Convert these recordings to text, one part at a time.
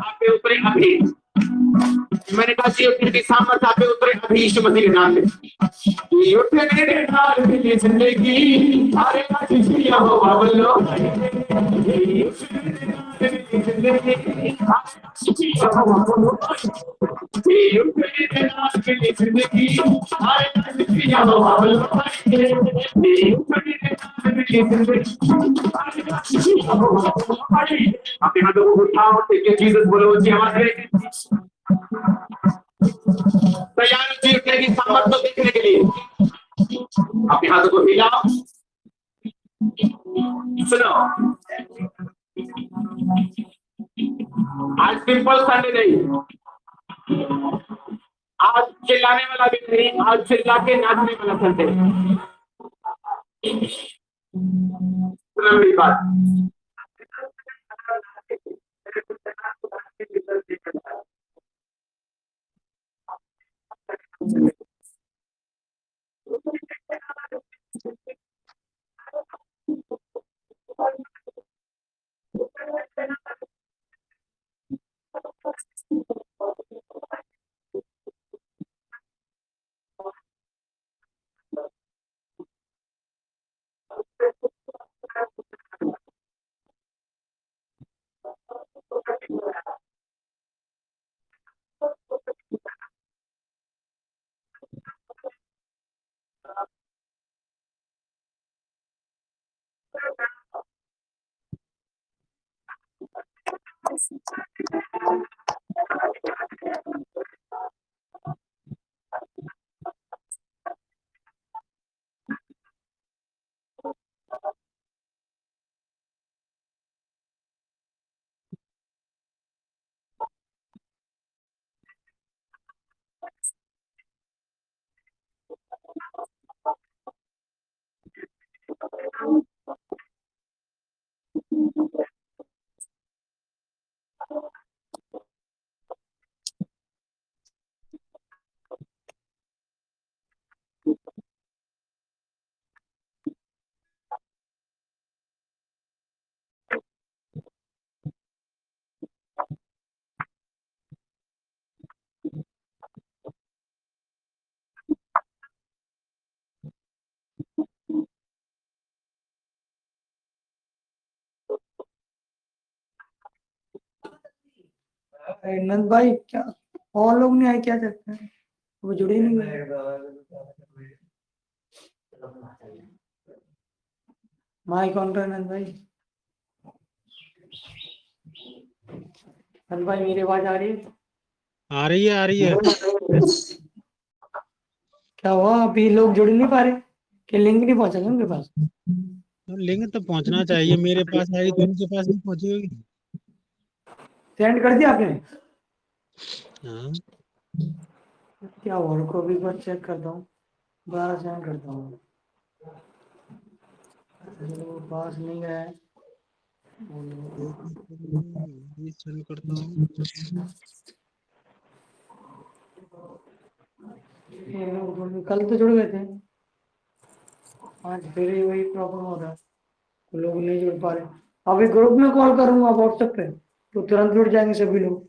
आपके ऊपर अभी मैंने कहा की सामर्थ्य आपके ऊपर अभी यीशु मसीह के नाम में जिंदगी अपने हाथों को उठाओ, जीसस बोलो जी हमारे तैयार उठने की सामर्थ्य देखने के लिए अपने हाथों को हिलाओ। सुनो, आज सिंपल संडे नहीं, आज चिल्लाने वाला भी नहीं, आज चिल्ला के नाचने वाला संडे। सुना मेरी बात? नंद भाई क्या और लोग नहीं आए, क्या करते हैं? वो जुड़े नहीं हुए। माइक ऑन कर नंद भाई। नंद भाई मेरी आवाज आ रही है? आ रही है, आ रही है। क्या हुआ, अभी लोग जुड़ नहीं पा रहे? कि लिंक नहीं पहुंचा उनके पास? लिंक तो पहुंचना चाहिए, मेरे पास आई तो उनके पास नहीं पहुंची होगी। सेंड कर दिया आपने? हाँ, क्या हुआ, रुको अभी बार चेक करता हूँ, दोबारा सेंड करता हूँ। पास नहीं गया है। सेंड करता हूँ। ये लोग कल तो जुड़ गए थे, आज फिर वही प्रॉब्लम हो रहा है, लोग नहीं जुड़ पा रहे। अभी ग्रुप में कॉल करूंगा व्हाट्सएप पे, तो तुरंत जुड़ जाएंगे सभी लोग।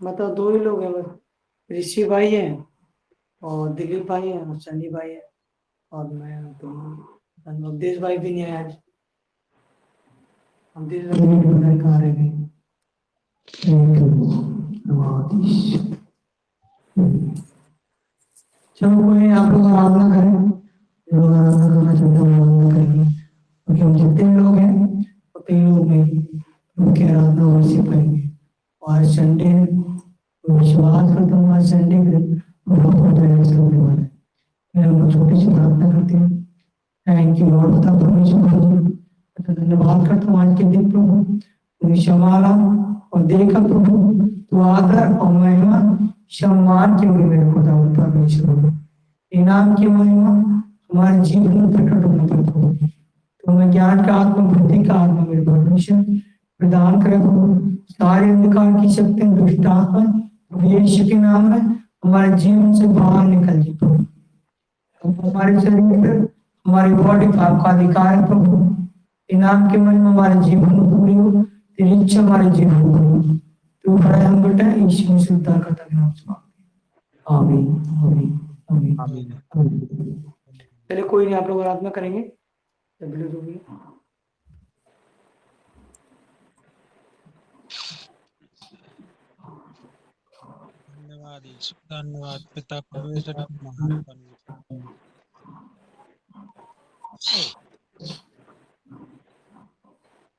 मतलब दो ही लोग हैं बस, ऋषि भाई हैं और दिलीप भाई हैं और सनी भाई हैं और मैं, तो अवधेश भाई भी नहीं आया आज। अवधेश भाई नहीं पता है कहाँ रह गए। चलो कोई आप लोग आराम ना करें, लोग आराम करना चाहते हैं आराम ना करेंगे, क्योंकि हम जितने लोग हैं उतने लोग में उनकी आराधना वैसे पाएंगे। और संडे विश्वास करता हूँ आज संडे के दिन बहुत प्रयास करने वाला है। मैं हम छोटी सी प्रार्थना करते हैं। थैंक यू लॉर्ड, बता परमेश्वर प्रभु, धन्यवाद करता हूँ आज के दिन प्रभु, तुमने संभाला और देखा प्रभु, तो आदर और महिमा सम्मान के लिए मेरे खुदा परमेश्वर, इनाम की महिमा हमारे जीवन में प्रकट होने पर प्रभु, तुम्हें ज्ञान का आत्मा, बुद्धि का आत्मा मेरे पर परमेश्वर प्रदान करे प्रभु। सारे अंधकार की शक्तियां दुष्ट आत्मा प्रभु यीशु के नाम में हमारे जीवन से बाहर निकल जाए प्रभु। हमारे शरीर पर हमारी बॉडी का आपका अधिकार है प्रभु। इनाम के मन में हमारे जीवन में पूरी हो, तेरी इच्छा हमारे जीवन में पूरी हो। तू बड़ा हम बेटा यीशु मसीह उद्धार करता के नाम से आमीन आमीन आमीन आमीन। चलिए कोई नहीं, आप लोग आराधना करेंगे। धन्यवाद यीशु, धन्यवाद पिता परमेश्वर महान परमेश्वर।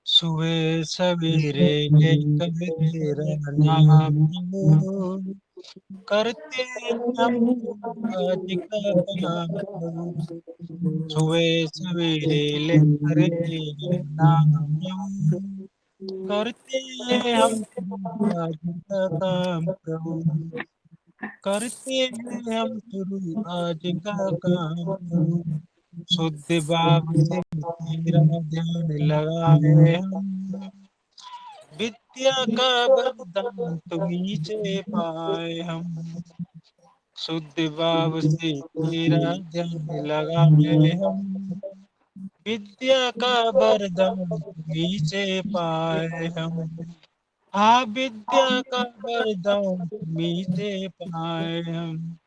सुबह सवेरे लेकर तेरा नाम प्रभु, करते हम आज का काम प्रभु। सुबह सवेरे लेकर तेरा नाम प्रभु, करते हम आज का काम प्रभु। करते हैं हम शुरू आज का काम प्रभु। शुद्ध भाव से तेरा ध्यान लगाए हम, विद्या का वरदान तुम्हीं से पाए हम। शुद्ध भाव से तेरा ध्यान लगाए हम, विद्या का वरदान तुम्हीं से पाए हम। हाँ, विद्या का वरदान तुम्हीं से पाए हम।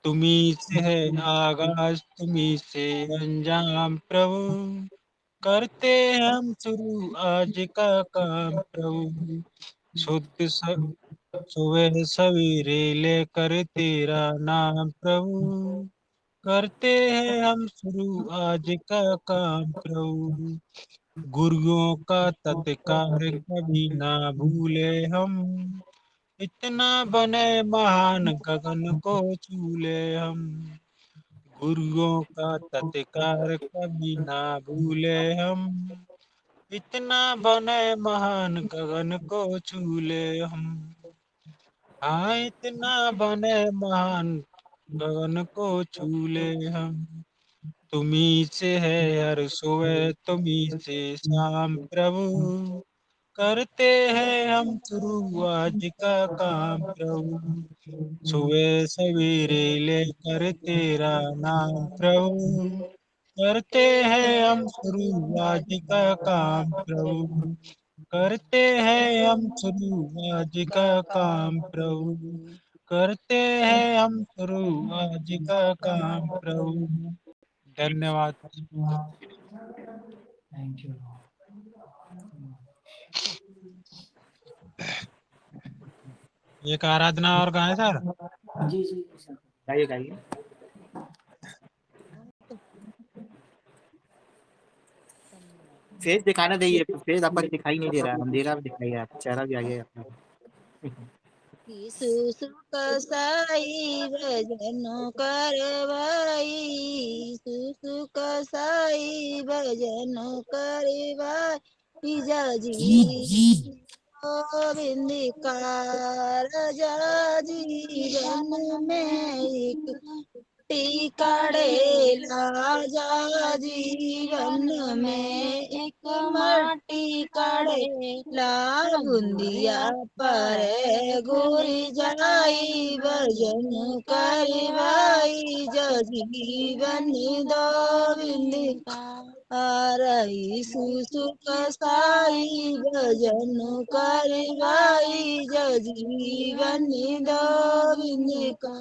तुम्हीं से है आगाज, तुम्हीं से अंजाम प्रभु। करते हैं हम शुरू आज का काम प्रभु। शुद्ध सुबह सवेरे लेकर तेरा नाम प्रभु, करते हैं हम शुरू आज का काम प्रभु। गुरुओं का तत्कार कभी ना भूले हम, इतना बने महान गगन को छूले हम। गुरुओं का तत्कार कभी ना भूले हम, इतना बने महान गगन को छूले हम। हाँ, इतना बने महान गगन को छूले हम। तुम्हीं से है हर सुबह, तुम्हीं से शाम प्रभु। करते हैं हम शुरू आज का काम प्रभु। सुबह सवेरे लेकर तेरा नाम प्रभु, करते हैं हम शुरू आज का काम प्रभु। करते हैं हम शुरू आज का काम प्रभु। करते हैं हम शुरू आज का काम प्रभु। धन्यवाद। Thank you. एक आराधना और गाएं सर। जी जी गाइए गाइए। फेस दिखाना चाहिए, फेस आपका दिखाई नहीं दे रहा है, अंधेरा दिखाई है, चेहरा भी आगे अपना। यीशु कसाई भजन करवाई, यीशु कसाई भजन करवाई, जजी गोविंद का राजा जीवन में एक टिकाड़े लाजा जीवन में एक माटी काड़े ला बुंदिया पर गोरी जाई भजन करवाई जीवन गोविंद रही सुसुख साई भजन करवाई जीवन गोविंद का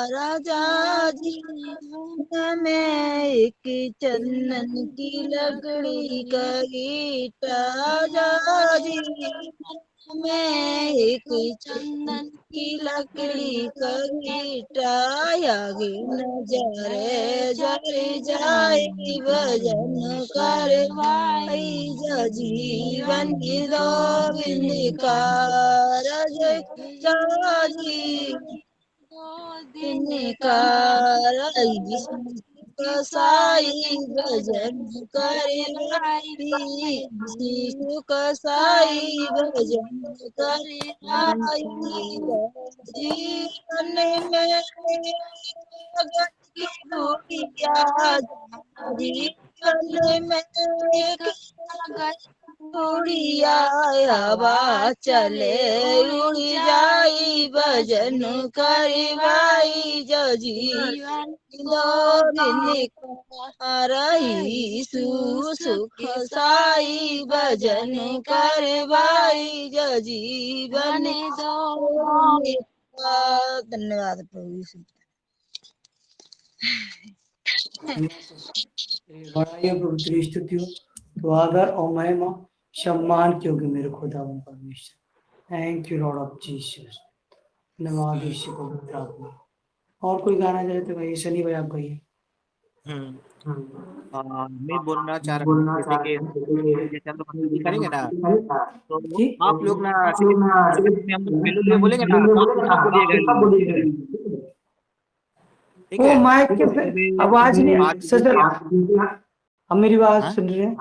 राजा जीवन में एक चंदन की लकड़ी का गीता जीवन में एक चंदन की लकड़ी का गीता आगे नजरे जर जाए भजन करवाई जीवन गोविंद का कसाई भजन करवाई, शिशु कसाई भजन करवाई, जीवन में जगत की दूरिया, जीवन में एक उड़िया हवा चले उड़ी जाई भजन करवाई जो जीवन दोरिन रही सुख साई भजन करवाई जो जीवन दोरिन धन्यवाद प्रभु यीशु। बड़ाई और पवित्र स्तुति हो, तो आदर और महिमा सम्मान क्योंकि मेरे खुदा परमेश्वर। Thank you Lord of Jesus. धन्यवाद यीशु पवित्र आत्मा। और कोई गाना चाहे तो भाई शनि भाई आप गाइए। मैं बोलना चाह रहा हूँ जैसे कि जैसे हम लोग मस्ती करेंगे ना, तो जी आप लोग ना में हम लोग हेलो बोलेंगे ना, तो आप लोग सब बोलिएगा। ठीक वो है, माइक के मैं आवाज नहीं बात सर, अब मेरी बात हाँ? सुन रहे हैं।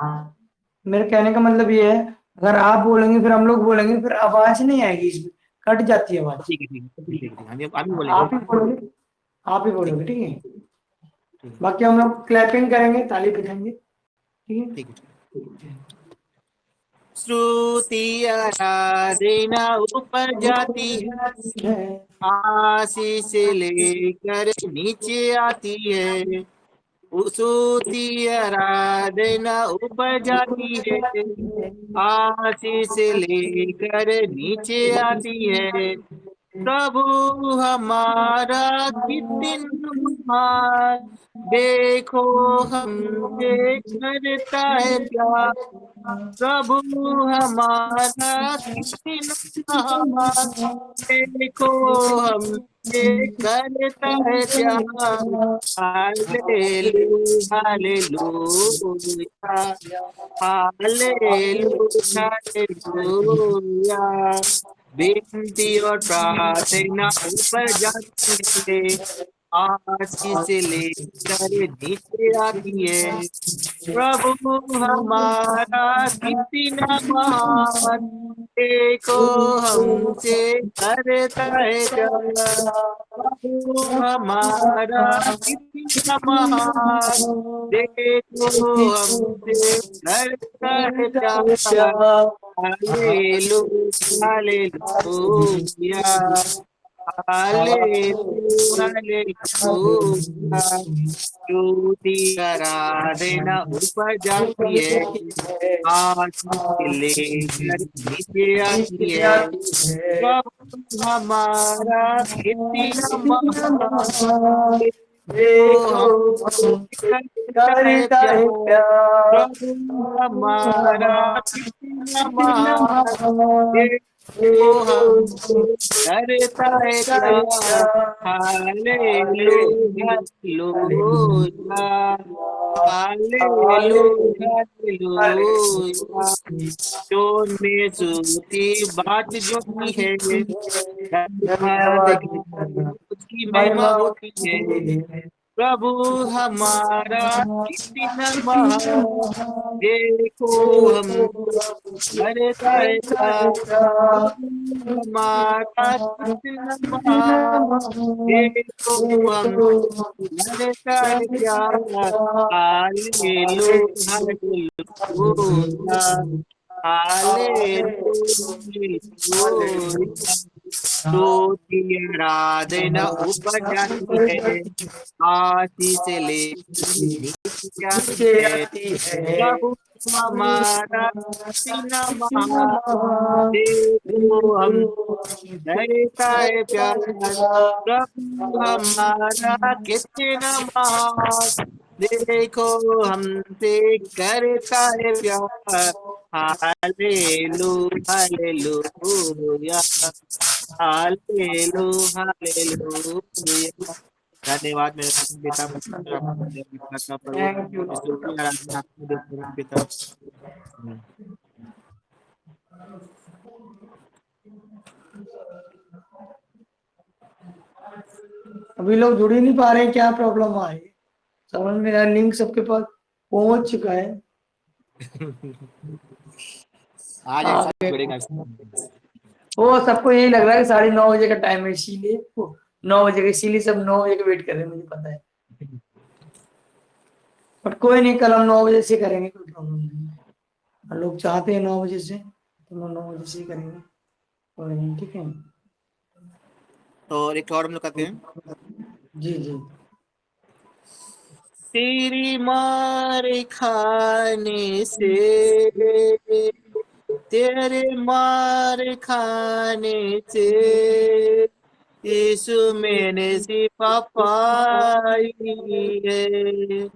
मेरे कहने का मतलब ये है, अगर आप बोलेंगे फिर हम लोग बोलेंगे, फिर आवाज नहीं आएगी, इसमें कट जाती है आवाज। ठीक है, ठीक है, ठीक है, हम ही आप बोलेंगे। ही बोलोगे, आप ही ठीक बोलोगे, ठीक है। ठीक है, बाकी हम लोग क्लैपिंग करेंगे, ताली बजाएंगे, ठीक है। ठीक है। श्रुति आराधना ऊपर जाती है, आशीष लेकर नीचे आती है। स्तुति आराधना ऊपर जाती है, आशीष लेकर नीचे आती है। प्रभु हमारा कितना महान, देखो हमसे करता है प्यार। प्रभु हमारा कितना महान, देखो हमसे करता है प्यार। Hallelujah hallelujah hallelujah hallelujah. विनती और प्रार्थना ऊपर जाती है, आशीष लेकर नीचे आती है। प्रभु हमारा कितना महान, देखो हमसे करता है प्यार। प्रभु हमारा कितना महान, देखो हमसे करता है प्यार। Hallelujah hallelujah hallelujah hallelujah. स्तुति आराधना ऊपर जाती है, आशीष लेकर नीचे आती है। प्रभु हमारा कितना महान, देखो हम करता है प्यार। प्रभु हमारा कितना महान, देखो हम करता है प्यार। Hallelujah hallelujah hallelujah hallelujah. Zone में सूती बात जो की है, धन्यवाद उसकी महिमा होती है। प्रभु हमारा कितना महान, देखो हम करता है प्यार। प्रभु हमारा कितना महान, देखो हम करता है प्यार। Hallelujah hallelujah hallelujah. स्तुति आराधना ऊपर जाती है, आशीष लेकर नीचे आती है। प्रभु हमारा कितना महान, देखो हम करता है प्यार। प्रभु हमारा कितना महान, देखो हमसे करता है प्यार। Hallelujah hallelujah hallelujah hallelujah. धन्यवाद मेरे पिता परमेश्वर, आपका देवता का थैंक यू प्रभु, स्तुति आराधना आपको देते हैं पिता। अभी लोग जुड़ ही नहीं पा रहे हैं, क्या प्रॉब्लम आ रही है समझ में नहीं, लिंक सबके पास पहुंच चुका है। आज एक साथ जुड़ेगा। वो सबको यही लग रहा है कि 9:30 का टाइम है, इसीलिए 9 बजे का, इसीलिए सब 9 बजे का वेट कर रहे हैं, मुझे पता है। बट कोई नहीं, कल हम 9 बजे से करेंगे, कोई प्रॉब्लम नहीं है। लोग चाहते हैं 9 बजे से, तो हम 9 बजे से ही करेंगे, कोई नहीं, ठीक है। तो एक और हम लोग करते हैं। जी जी। तेरी मार खाने से, तेरे मार खाने से यीशु मैंने शिफा पाई है।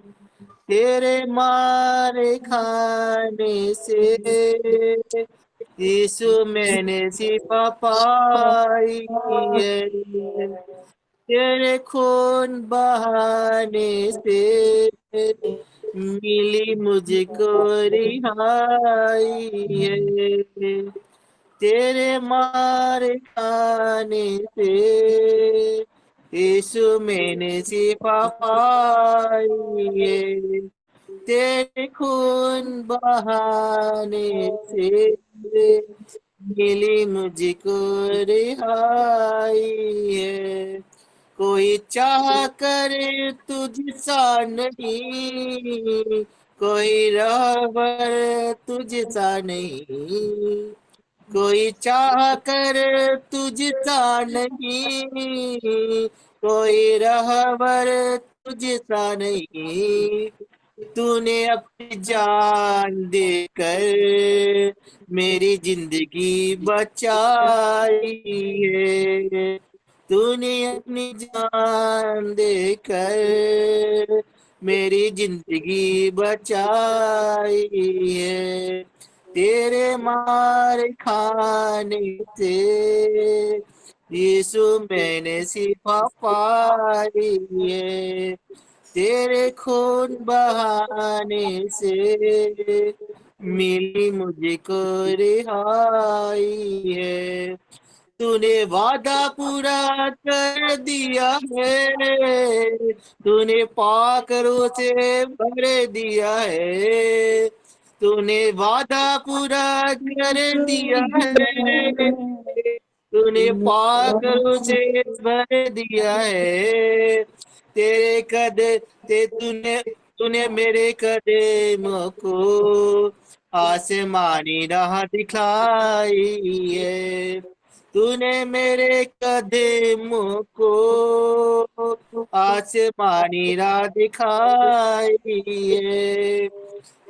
तेरे मार खाने से यीशु मैंने शिफा पाई है। तेरे खून बहाने से मिली मुझको रिहाई है। तेरे मार खाने से यीशु मैंने शिफा पाई है। तेरे खून बहाने से मिली मुझको रिहाई है। कोई चाह करे तुझसा नहीं, कोई रहबर तुझसा नहीं, कोई चाह कर तुझसा नहीं, कोई रहबर तुझसा नहीं। तूने अपनी जान देकर मेरी जिंदगी बचाई है। तूने अपनी जान देकर मेरी जिंदगी बचाई है। तेरे मार खाने से यीशु मैंने शिफा पाई है। तेरे खून बहाने से मिली मुझको रिहाई है। तूने वादा पूरा कर दिया है, तूने पाकरों से भर दिया है। तूने वादा पूरा कर दिया है, तूने पाकरों से भर दिया है। तेरे कद ते तूने तूने मेरे कदमों को आसमानी राह दिखाई है। तूने मेरे कदमों को आसमानी राह दिखाई है।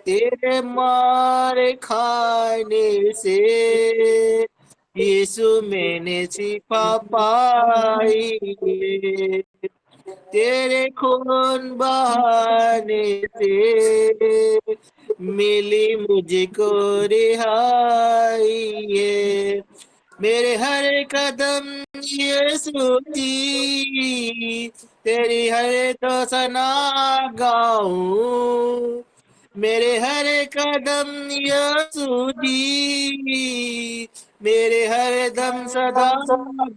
तेरे मार खाने से यीशु मैंने शिफा पाई है। तेरे खून बहाने से मिली मुझको रिहाई है। मेरे हर कदम यीशु की, तेरी हर तो सना गाऊं। मेरे हर कदम यीशु जी, मेरे हर दम सदा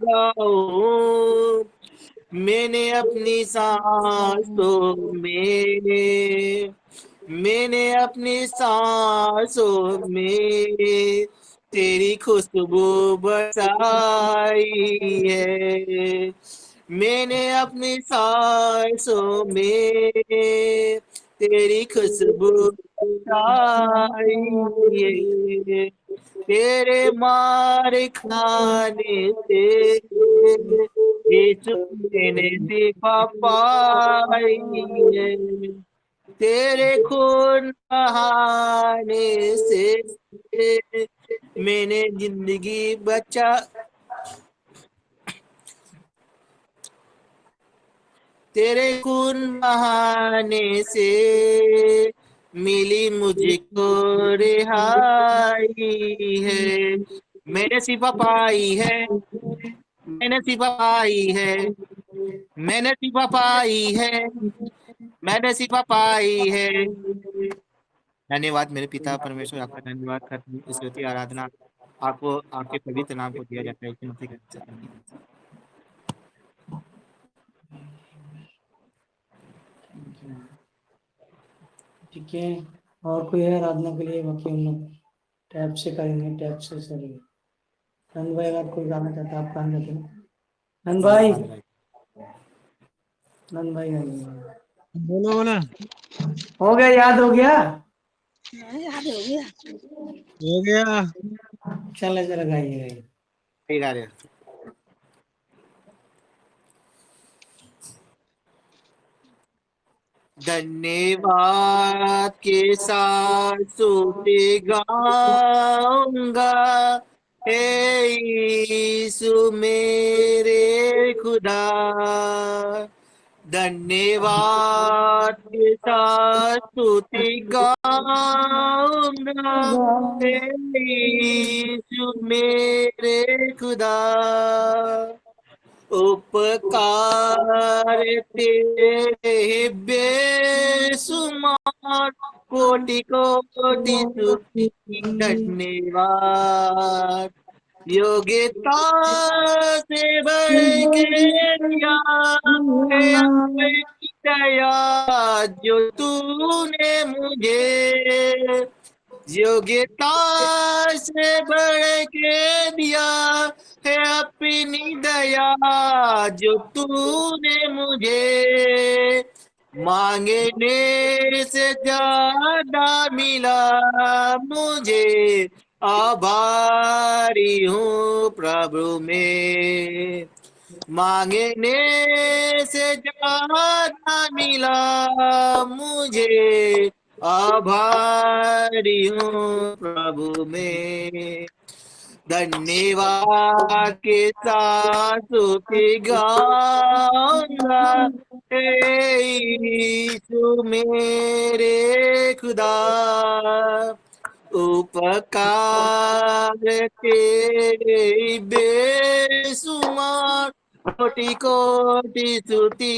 गाऊं। मैंने अपनी सांसों में, मैंने अपनी सांसों में तेरी खुशबू बसाई है। मैंने अपनी सांसों में तेरी खुशबू बसाई है। तेरे मार खाने से यीशु मैंने शिफा पाई है। तेरे खून बहाने से मैंने जिंदगी बचा, तेरे खून बहाने से मिली मुझको रिहाई है। मैंने शिफा पाई है, मैंने शिफा पाई है, मैंने शिफा पाई है, मैंने शिफा पाई है। धन्यवाद मेरे पिता परमेश्वर, आपका धन्यवाद करते हैं। स्तुति आराधना आपको आपके पवित्र नाम को दिया जाता है। ठीक है, और कोई है आराधना के लिए? बाकी हम लोग टैब से करेंगे, टैब से चलेंगे। नंद भाई अगर कोई गाना चाहता है आप गाना चाहते हैं? नंद भाई, नंद भाई बोलो बोला। हो गया, याद हो गया? नहीं याद हो गया। हो गया। चले जरा गाइए। ठीक है। धन्यवाद के साथ सूफी गाऊंगा, हे यीशु मेरे खुदा। धन्यवाद के साथ स्तुति गाऊंगा, हे यीशु मेरे खुदा। उपकार तेरे बेसुमार, कोटि कोटि स्तुति धन्यवाद। योग्यता से बढ़ के दिया है अपनी दया, जो तूने मुझे योग्यता से बढ़ के दिया है अपनी दया, जो तूने मुझे मांगने से ज्यादा मिला मुझे। आभारी हूँ प्रभु में, मांगने से ज्यादा मिला मुझे। आभारी हूँ प्रभु में। धन्यवाद के साथ स्तुति गाऊंगा, हे यीशु मेरे खुदा। उपकार तेरे बेसुमार, कोटि कोटि स्तुति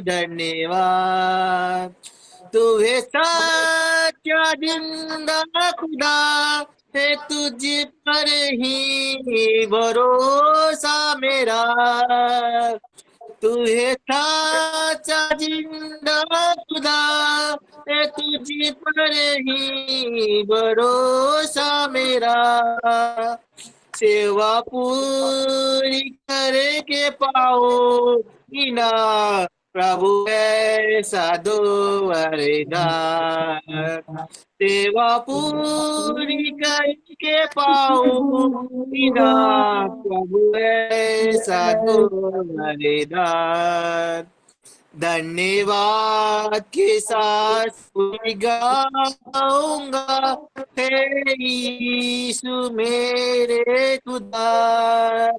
धन्यवाद। तू है सच्चा जिंदा खुदा, है तुझ पर ही भरोसा मेरा। तू है सच्चा जिंदा खुदा, है तुझ पर ही भरोसा मेरा। सेवा पूरी करके पाओ ना प्रभु ऐसा दो वरदान। सेवा पूरी करके पाओ ना प्रभु ऐसा दो वरदान। धन्यवाद के साथ गाऊंगा, हे यीशु मेरे खुदा।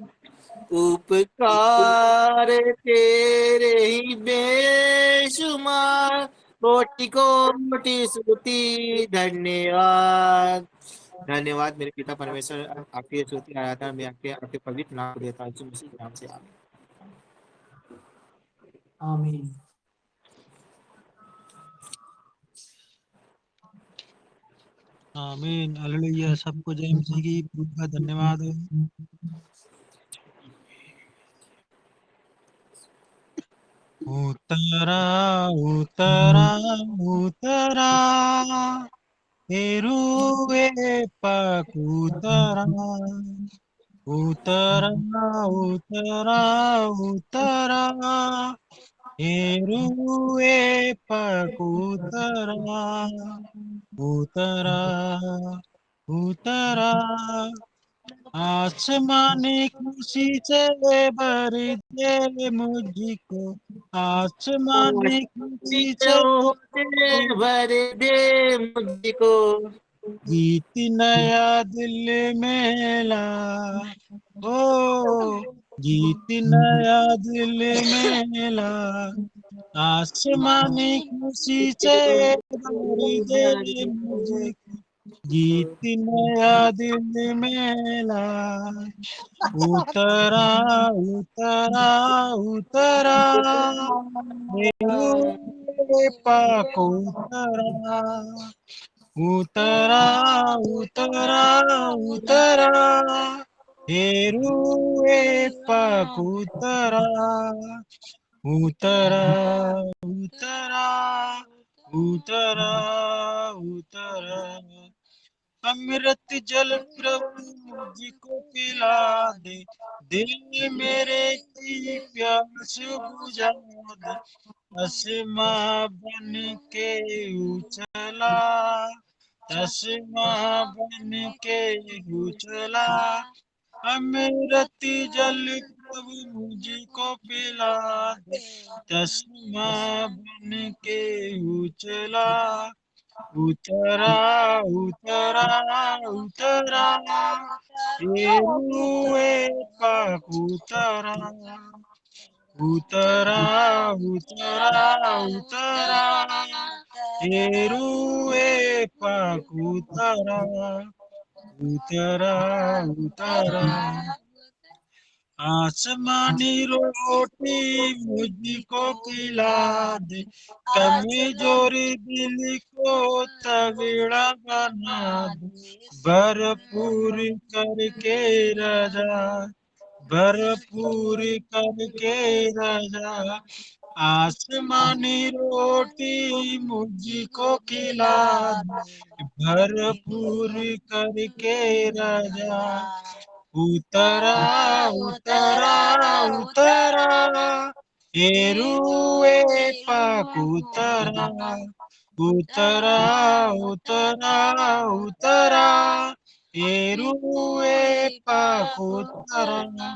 उपकार तेरे ही बेशुमार, कोटि कोटि स्तुति धन्यवाद। धन्यवाद मेरे पिता परमेश्वर, आपकी स्तुति आराधना में आपके आपके पवित्र नाम को देता हूं, यीशु मसीह के नाम से आमीन। आमीन। आमीन, हालेलुया। सबको जय मसीह की। प्रभु का धन्यवाद हो। उतरा उतरा उतरा, हेरुए पकुतरा। उतरा उतरा उतरा, हेरुए पकुतरा। उतरा उतरा, आसमानी खुशी से भर दे मुझको। आसमानी खुशी से भर दे मुझको, गीत नया दिल में ला। ओ गीत नया दिल में ला, आसमानी खुशी से भर दे मुझे। गीत नया दिल में ला। उतरा उतरा उतरा, मेरे पाक उतरा। उतरा उतरा उतरा, हेरुए पाक उतरा। उतरा उतरा उतरा उतरा, अमृत जल प्रभु मुझको पिला दे। दिल मेरे की प्यास बुझा दे। आसमां बन के उछला, चश्मा बन के उछला, अमृत जल कब मुझको पिला दे। चश्मा बन के उछला, उतरा उतरा उतरा, ये रुए पाक उतरा, उतरा उतरा उतरा, ये रुए पाक उतरा, उतरा उतरा। आसमानी रोटी मुझको खिला दे, कमजोर दिल को तगड़ा बना दे। भरपूर करके राजा, भरपूर करके राजा, आसमानी रोटी मुझको खिला दे, भरपूर करके राजा। उतरा उतरा उतरा, ये रुए पाक उतरा, उतरा उतरा उतरा, ये रुए पाक उतरा,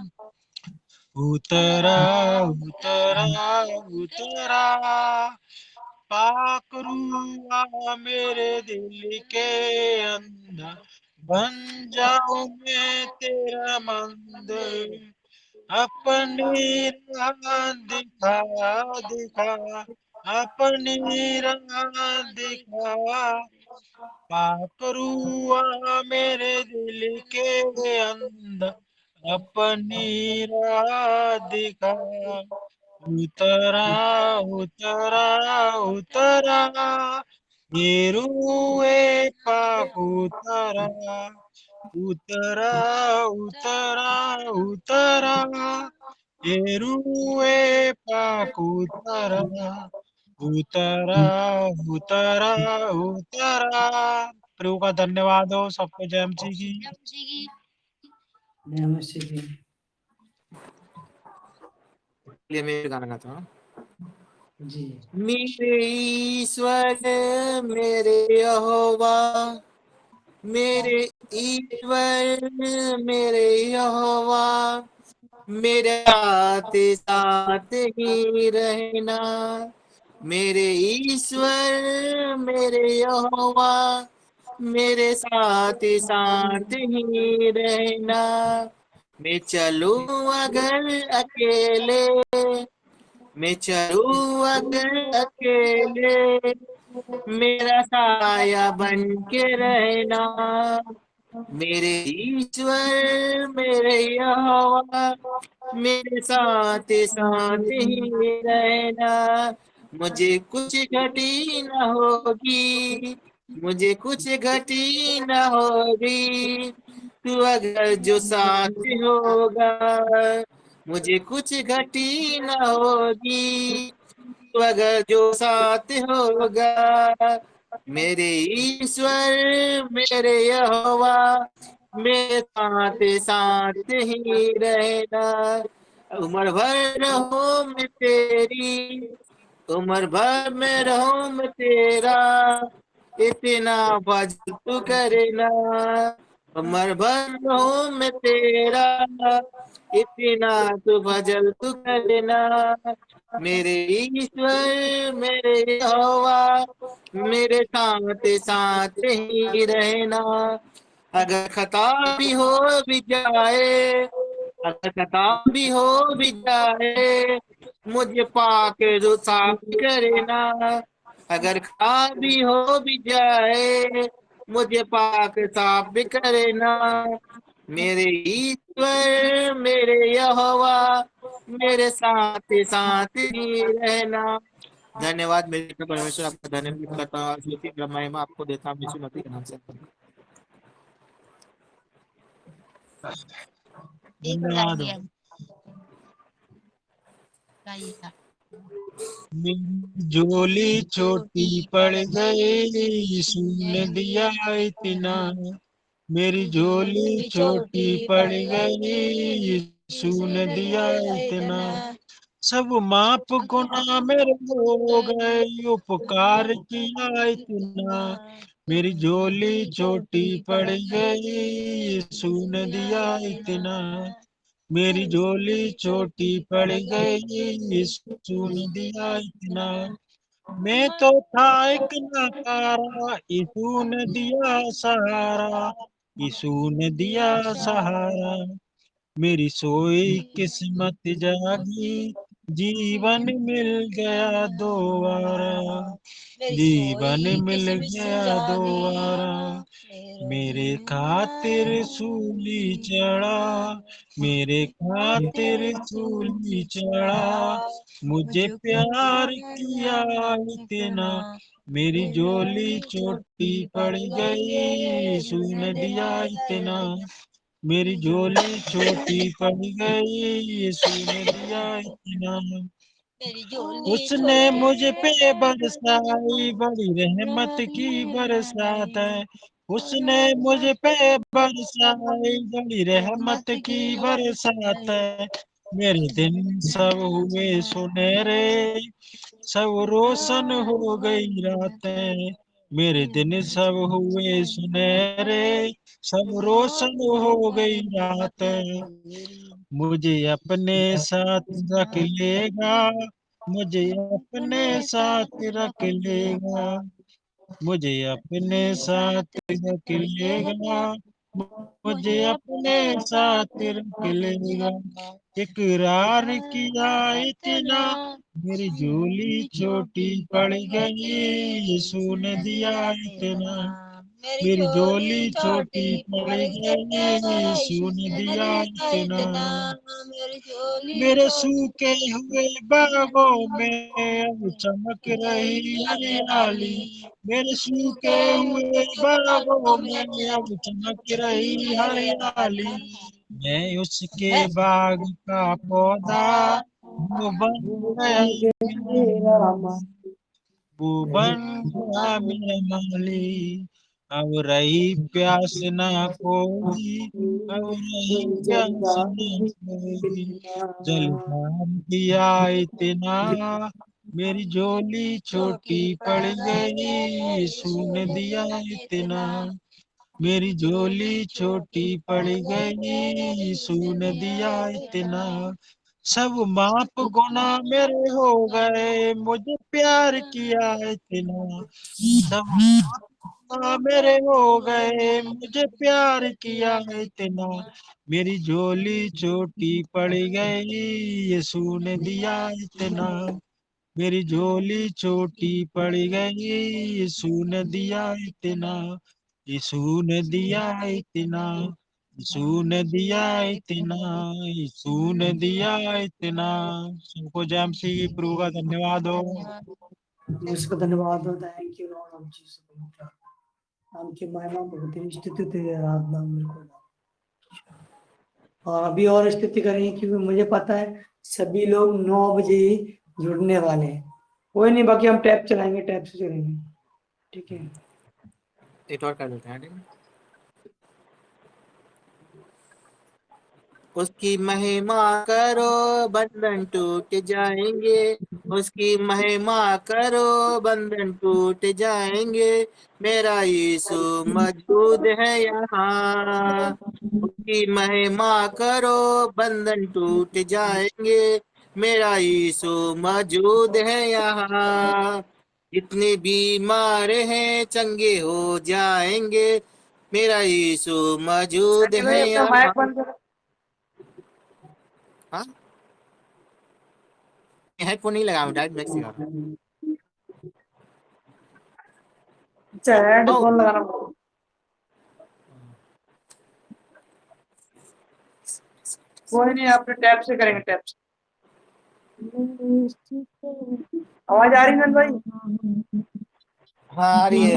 उतरा उतरा उतरा। पाक रुआ मेरे दिल के अंदर, बन जाऊं मैं तेरा मंदिर। अपनी राह दिखा दिखा, अपनी राह दिखा। पाक रुआ मेरे दिल के अंदर, अपनी राह दिखा। उतरा उतरा उतरा, ये रुए पाक उतरा, उतरा उतरा उतरा, ये रुए पाक उतरा, उतरा उतरा उतरा। प्रभु का धन्यवाद हो, सबको जय मसीह की। जय मसीह जी। लिए मैं गाना गाता हूँ। जी मेरे ईश्वर मेरे यहोवा, मेरे ईश्वर मेरे यहोवा, मेरे साथ ही रहना। मेरे ईश्वर मेरे यहोवा, मेरे साथ ही रहना। मैं चलूं अगर अकेले, मैं चलूं अगर अकेले, मेरा साया बन के रहना। मेरे ईश्वर मेरे यहोवा, मेरे साथ ही रहना। मुझे कुछ घटी न होगी, मुझे कुछ घटी न होगी, तू अगर जो साथ होगा। मुझे कुछ घटी न होगी, तू अगर जो साथ होगा। मेरे ईश्वर मेरे यहोवा, मेरे साथ ही रहना। उम्र भर रहो मैं तेरी, उम्र भर में रहूं मैं तेरा, इतना फजल तू करना। उम्र भर रहूं मैं तेरा, इतना तू फजल तू करना। मेरे ईश्वर मेरे यहोवा, मेरे साथ ही रहना। अगर खता भी हो भी जाए, अगर खता भी हो भी जाए, मुझे पाके जो साफ करना। अगर खता भी हो भी जाए, मुझे पाक साफ भी करना। मेरे ईश्वर मेरे यहोवा, मेरे साथ ही रहना। धन्यवाद मेरे परमेश्वर, आपका धन्यवाद करता हूँ। स्तुति और महिमा आपको देता हूँ यीशु मसीह के नाम से। धन्यवाद हो। मेरी झोली छोटी पड़ गई, यीशु ने दिया इतना। मेरी झोली छोटी पड़ गई, यीशु ने दिया इतना। सब माप गुना मेरे हो गए, उपकार किया इतना। मेरी झोली छोटी पड़ गई, यीशु ने दिया इतना। मेरी झोली छोटी पड़ गई, यीशु ने दिया इतना। मैं तो था एक नकारा, यीशु ने दिया सहारा, यीशु ने दिया सहारा। मेरी सोई किस्मत जागी, जीवन मिल गया दोबारा, जीवन मिल गया दोबारा। मेरे खातिर सूली चढ़ा, मेरे खातिर सूली चढ़ा। मुझे प्यार किया इतना, मेरी झोली छोटी पड़ गई, यीशु ने दिया इतना। मेरी झोली छोटी पड़ गई, यीशु ने दिया इतना। उसने मुझ पे बरसाई बड़ी रहमत की बरसात है। उसने मुझ पे बरसाई बड़ी रहमत की बरसात है। मेरे दिन सब हुए सुनहरे, सब रोशन हो गई रातें। मेरे दिन सब हुए सुनहरे, सब रोशन हो गई रातें। मुझे अपने साथ रख लेगा, मुझे अपने साथ रख लेगा, मुझे अपने साथ रख लेगा, मुझे अपने साथ रख लेगा। इकरार किया इतना, मेरी झोली छोटी पड़ गई, यीशु ने दिया इतना। मेरी झोली छोटी पड़ गई, यीशु ने दिया इतना। मेरे सूखे हुए बागों में अब चमक रही हरियाली, मेरे सूखे हुए बागों में अब चमक रही हरियाली। मैं उसके बाग का पौधा, वो बन गया मेरा माली, वो बन गया मेरा माली। अब रही प्यास ना कोई, अब रही प्यास ना कोई। जल भर दिया इतना, मेरी झोली छोटी पड़ गई, यीशु ने दिया इतना। मेरी झोली छोटी पड़ गई, यीशु ने दिया इतना। सब माप गुना मेरे हो गए, मुझे प्यार किया इतना। सब माप गुना मेरे हो गए, मुझे प्यार किया इतना। मेरी झोली छोटी पड़ गई, यीशु ने दिया इतना। मेरी झोली छोटी पड़ गई, यीशु ने दिया इतना। यीशु ने दिया इतना, यीशु ने दिया इतना, यीशु ने दिया इतना। सबको जय मसीह प्रभु का धन्यवाद हो। उसको धन्यवाद हो। Thank you Lord of Jesus. नाम की महिमा बहुत स्तुति तेरी आराधना मेरे को। और अभी और स्तुति करेंगे क्योंकि मुझे पता है सभी लोग 9 बजे ही जुड़ने वाले हैं। कोई नहीं, बाकी हम टैप चलाएंगे, टैप से चलेंगे, ठीक है। एक और कर देते हैं। उसकी महिमा करो बंधन टूट जाएंगे, उसकी महिमा करो बंधन टूट जाएंगे। मेरा यीशु मौजूद है यहाँ, उसकी महिमा करो बंधन टूट जाएंगे। मेरा यीशु मौजूद है यहाँ, जितने बीमार हैं चंगे हो जाएंगे। मेरा यीशु मौजूद है यहाँ। हाँ, हेडफोन नहीं लगा, डायरेक्ट मैक्स लगा। अच्छा, हेडफोन लगाना पड़ेगा। कोई नहीं, आपने टैप से करेंगे, टैप से। आवाज आ रही है नंद भाई? हाँ आ रही है।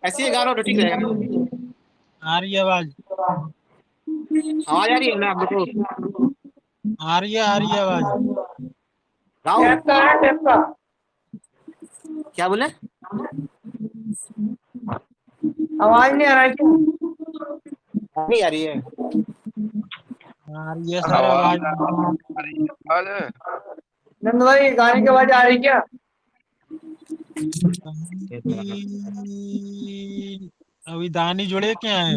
ऐसे ही गाना तो ठीक रहेगा ना। आ रही है आवाज? आवाज आ रही है ना आप लोग को? आ रही है आवाज। गाओ। टैप का है, टैप का। क्या बोले? आवाज नहीं आ रहा है क्या? नहीं आ रही है। आ रही है सर आवाज। नंद भाई, गाने की आवाज आ रही क्या? अभी दानी जुड़े क्या है?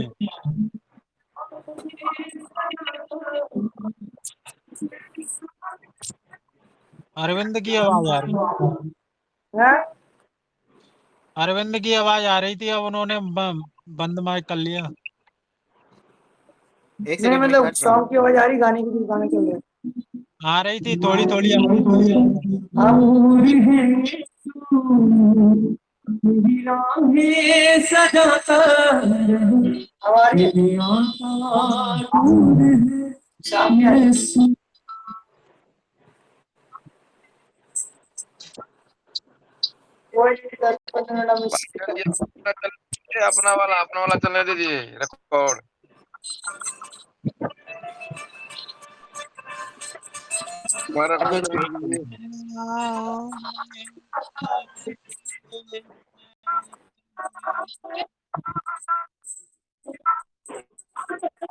अरविंद की आवाज आ रही है। अरविंद की आवाज आ रही थी, अब उन्होंने बंद माइक कर लिया। एक नहीं सेकंड में मतलब काट रहा हूँ। सॉन्ग की आवाज आ रही, गाने की गाने चल रहे। आ रही थी थोड़ी थोड़ी आ रही थी। अमूर है तू, मेरी राहें सजाता रहे। हमारी दूर है सामने से। कोई 10-15 मिनट में अपना वाला चलने दीजिए रिकॉर्ड। तुम्हारा अब रिकॉर्ड तो- चलने दीजिए।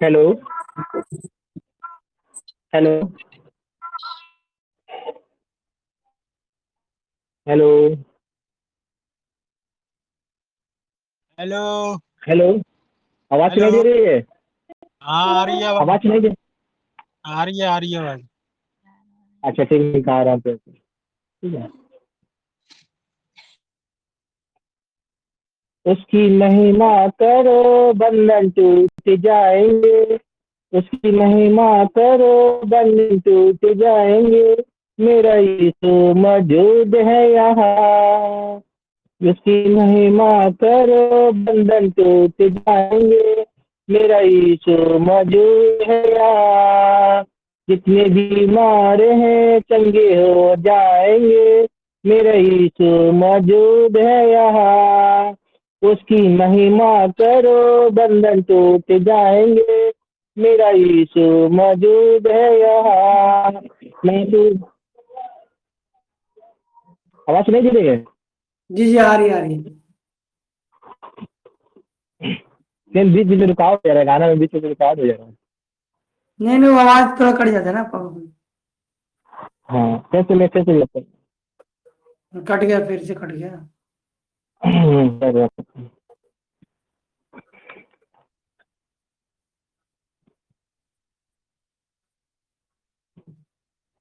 Hello hello hello hello hello, आवाज हेलो। सुनाई दे रही है? हाँ आ रही है आवाज। आवाज सुनाई दे। आ रही है आवाज। अच्छा ठीक है, दिखा रहा हूँ फिर। ठीक है। उसकी महिमा करो, बंधन टूट जाएंगे। उसकी महिमा करो, बंधन टूट जाएंगे। मेरा यीशु मौजूद है यहाँ। उसकी महिमा करो, बंधन टूट जाएंगे। मेरा यीशु मौजूद है यहाँ। जितने बीमार हैं चंगे हो जाएंगे। मेरा यीशु मौजूद है यहाँ। उसकी महिमा करो, बंधन टूट जाएंगे। मेरा यीशु मौजूद है यहाँ। मैं तो आवाज सुनाई दे रही है? जी जी आ रही है। फिर बीच बीच में रुकावट हो जा रहा है, गाना में बीच में रुकावट हो जा रहा है। नहीं नहीं वो आवाज थोड़ा कट जाता है ना, हाँ फिर से लगता कट गया, फिर से कट गया। है।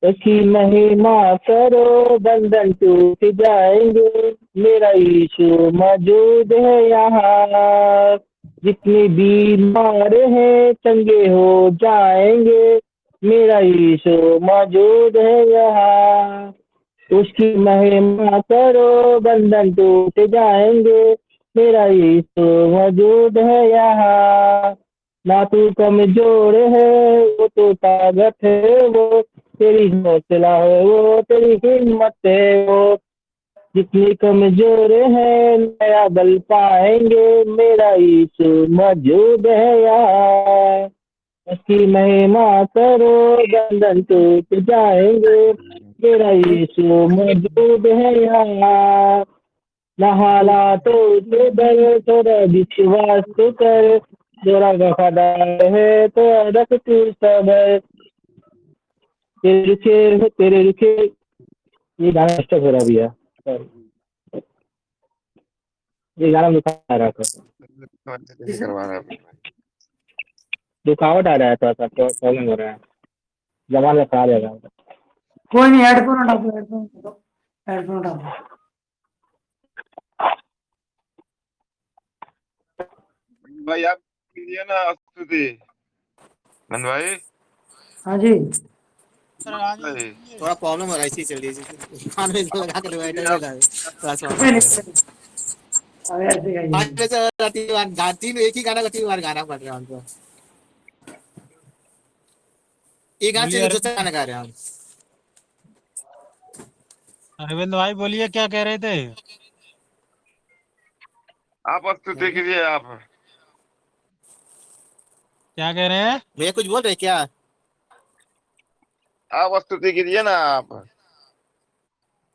उसकी महिमा करो, बंधन टूट जाएंगे। मेरा यीशु मौजूद है यहाँ। जितने बीमार हैं चंगे हो जाएंगे। मेरा यीशु मौजूद है यहाँ। उसकी महिमा करो, बंधन टूट जाएंगे। मेरा यीशु मौजूद है यहाँ। ना तू कमजोर है, वो तो ताकत है वो। तेरी हौसला है वो, तेरी हिम्मत है वो। जितनी कमजोर है नया बल पाएंगे। मेरा यीशु मौजूद है यहाँ। उसकी महिमा करो, बंधन टूट जाएंगे। मेरा यीशु मौजूद है यहाँ। न हालातों से डर, थोड़ा विश्वास तो कर। थोड़ा वफादार है तो रख तू सबर। तेरे रुखे। ये गाना डिस्टर्ब हो रहा है भैया। ये गाना रुका रहा था। कैसे करवा रहा है? रुकावट आ रहा है, थोड़ा सा प्रॉब्लम हो रहा है। जवान में खा जाएगा। कोई नहीं, हेडफोन हटा दो, हेडफोन हटा दो। भाई आप कीजिए ना स्तुति। नंद भाई। हाँ जी। भाई थोड़ा प्रॉब्लम हो रहा है, इसी चल रही है। कान में इसको लगा कर बैठे कीजिए हुए आप। था, थोड़ा सा कोई प्रॉब्लम हो रहा नहीं, है। अब ऐसे गाइए। 5 से 3 बार एक ही गाना का 3 बार गाना पड़ रहा है हमको। एक गाना बोलिए से दूसरा गाना गा रहे हैं हम। अरविंद भाई, बोलिए क्या कह रहे थे? आप स्तुति कीजिए आप। क्या कह रहे हैं? भैया कुछ बोल रहे क्या? आप स्तुति कीजिए ना आप।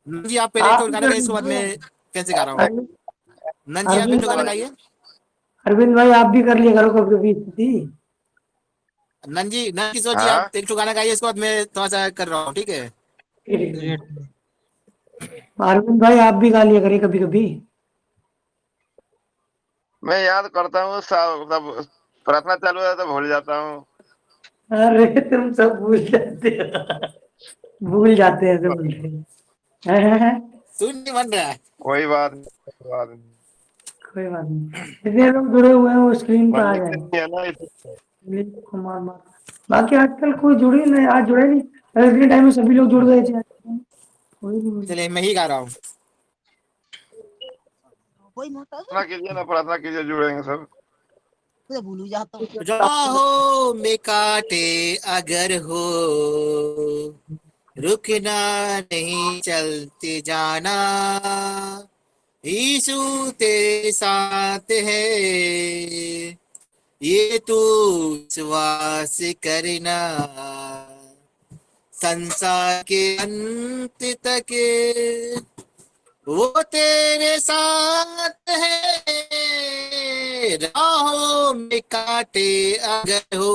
नंद जी आप पहले एक आप और भी गाना कर गाइए, इसके बाद लीजिए। मैं कैसे गा रहा हूँ। अरविंद नंद जी आप एक अरविंद दो गाना भाई, गाइए। अरविंद भाई आप भी कर लिया करो कभी कभी स्थिति। नंद किशोर जी हाँ आप एक तो गाना गाइए, इसके बाद मैं थोड़ा सा कर रहा हूँ, ठीक है। ठीक है। चलिए ठीक। अरविंद भाई आप भी गा लिया करिए कभी कभी। मैं याद करता हूँ सब प्रार्थना चालू है तो भूल जाता हूँ। अरे तुम सब भूल जाते हो, भूल जाते हैं सब बोलते हैं। सुन नहीं बन रहा है। कोई बात नहीं, कोई बात नहीं। कोई बात नहीं, जितने लोग जुड़े हुए हैं वो स्क्रीन पे आ मनमीत जाए। नहीं है ना दिलीप कुमार मार, बाकी आजकल कोई जुड़े नहीं, आज जुड़े नहीं, अरे इतने टाइम में सभी लोग जुड़ गए थे, कोई नहीं। चलिए मैं ही गा रहा हूँ। कोई मोटा प्रार्थना कीजिए ना, प्रार्थना कीजिए, जुड़ेंगे सब। तो भूल जाता हूँ। राहों में काटे अगर हो, रुकना नहीं चलते जाना, यीशु तेरे साथ है, ये तू विश्वास करना, संसार के अंत तक वो तेरे साथ है। राहों में काटे अगर हो,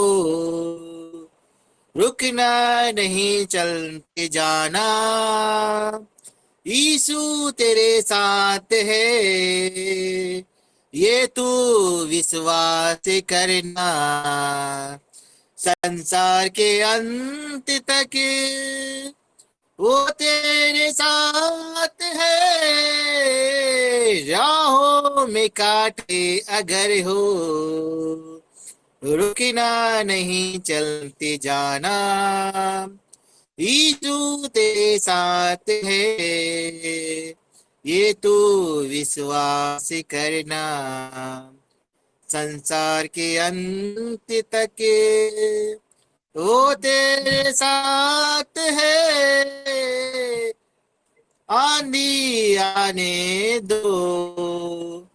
रुकना नहीं चलते जाना, यीशु तेरे साथ है, ये तू विश्वास करना, संसार के अंत तक वो तेरे साथ है। राहों में काटे अगर हो, रुकना नहीं चलते जाना, यीशु तेरे साथ है, ये तू विश्वास करना, संसार के अंत तक वो तेरे साथ है। आंधी आने दो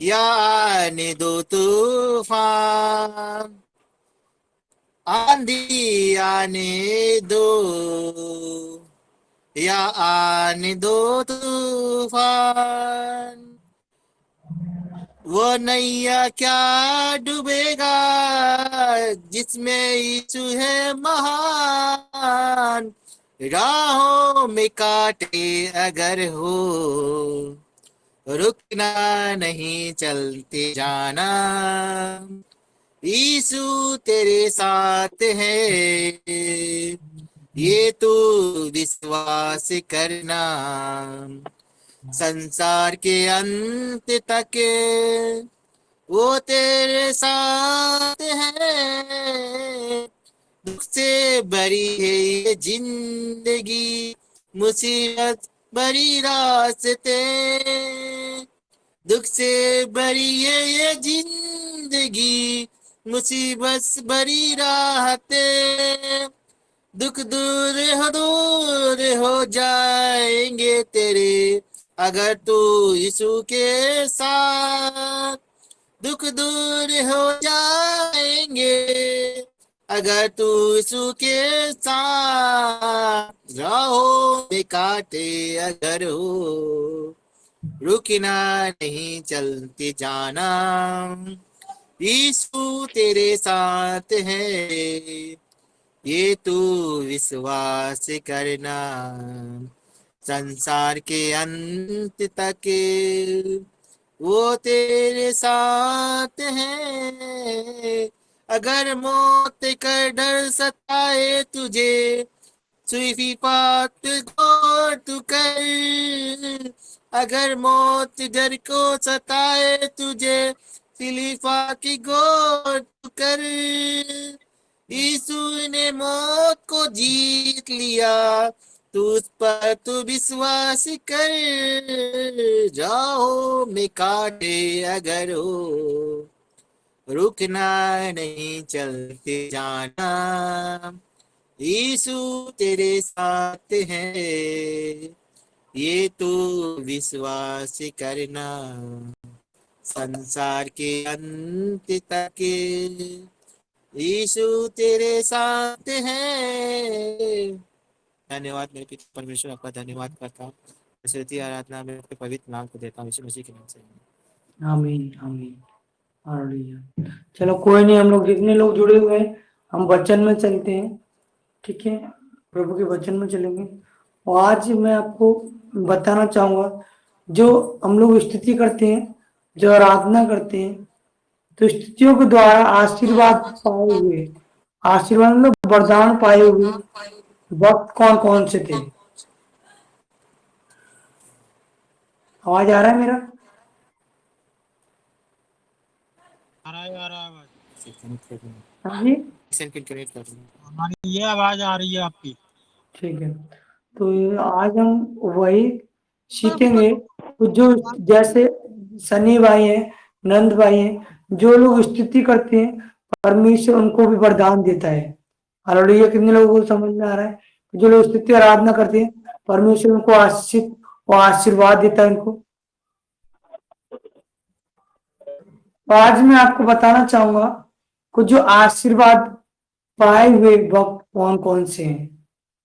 या आने दो तूफान, आंधी आने दो या आने दो तूफान, वो नैया क्या डूबेगा जिसमें यीशु है महान। राहों में काटे अगर हो, रुकना नहीं चलते जाना, यीशु तेरे साथ है, ये तू विश्वास करना, संसार के अंत तक वो तेरे साथ है। दुख से भरी है ये जिंदगी, मुसीबत भरी रास्ते, दुख से भरी है ये जिंदगी, मुसीबत भरी राहतें, दुख दूर हो जाएंगे तेरे अगर तू यीशु के साथ, दुख दूर हो जाएंगे अगर तू यीशु के साथ। राहों में काटे अगर हो, रुकना नहीं चलते जाना, यीशु तेरे साथ है, ये तू विश्वास करना, संसार के अंत तक वो तेरे साथ है। अगर मौत का डर सताए तुझे, सुई पात को तू कर, अगर मौत डर को सताए तुझे, सिलीफा की गोद तू कर, यीशु ने मौत को जीत लिया, तू उस पर तू विश्वास कर। जाओ में काटे अगर हो, रुकना नहीं चलते जाना, यीशु तेरे साथ है, ये तू विश्वास करना, संसार के अंत तक यीशु तेरे साथ है। धन्यवाद मेरे पिता परमेश्वर, आपका धन्यवाद करता हूँ, स्तुति आराधना में आपके पवित्र नाम को देता हूँ, यीशु मसीह के नाम से। आमीन आमीन हालेलुया। चलो कोई नहीं, हम लोग जितने लोग जुड़े हुए हैं हम वचन में चलते हैं, ठीक है, प्रभु के वचन में चलेंगे। और आज मैं आपको बताना चाहूंगा, जो हम लोग स्तुति करते हैं, जो आराधना करते हैं, तो स्तुतियों के द्वारा आशीर्वाद पाए हुए, आशीर्वाद मतलब वरदान पाए हुए भक्त कौन कौन से थे? आवाज आ रहा है मेरा? आ रहा है आवाज। हाँ जी, कनेक्ट कर रहे हैं। हमारी ये आवाज आ रही है आपकी। ठीक है। तो आज हम वही सीखेंगे, तो जो जैसे सनी भाई हैं, नंद भाई हैं, जो लोग स्तुति करते हैं, परमेश्वर उनको भी वरदान देता है। हालेलुया। कितने लोगों को समझ में आ रहा है? जो लोग स्तुति आराधना करते हैं, परमेश्वर उनको आशीष और आशीर्वाद देता है उनको। तो आज मैं आपको बताना चाहूंगा कुछ जो आशीर्वाद पाए हुए भक्त कौन कौन से हैं,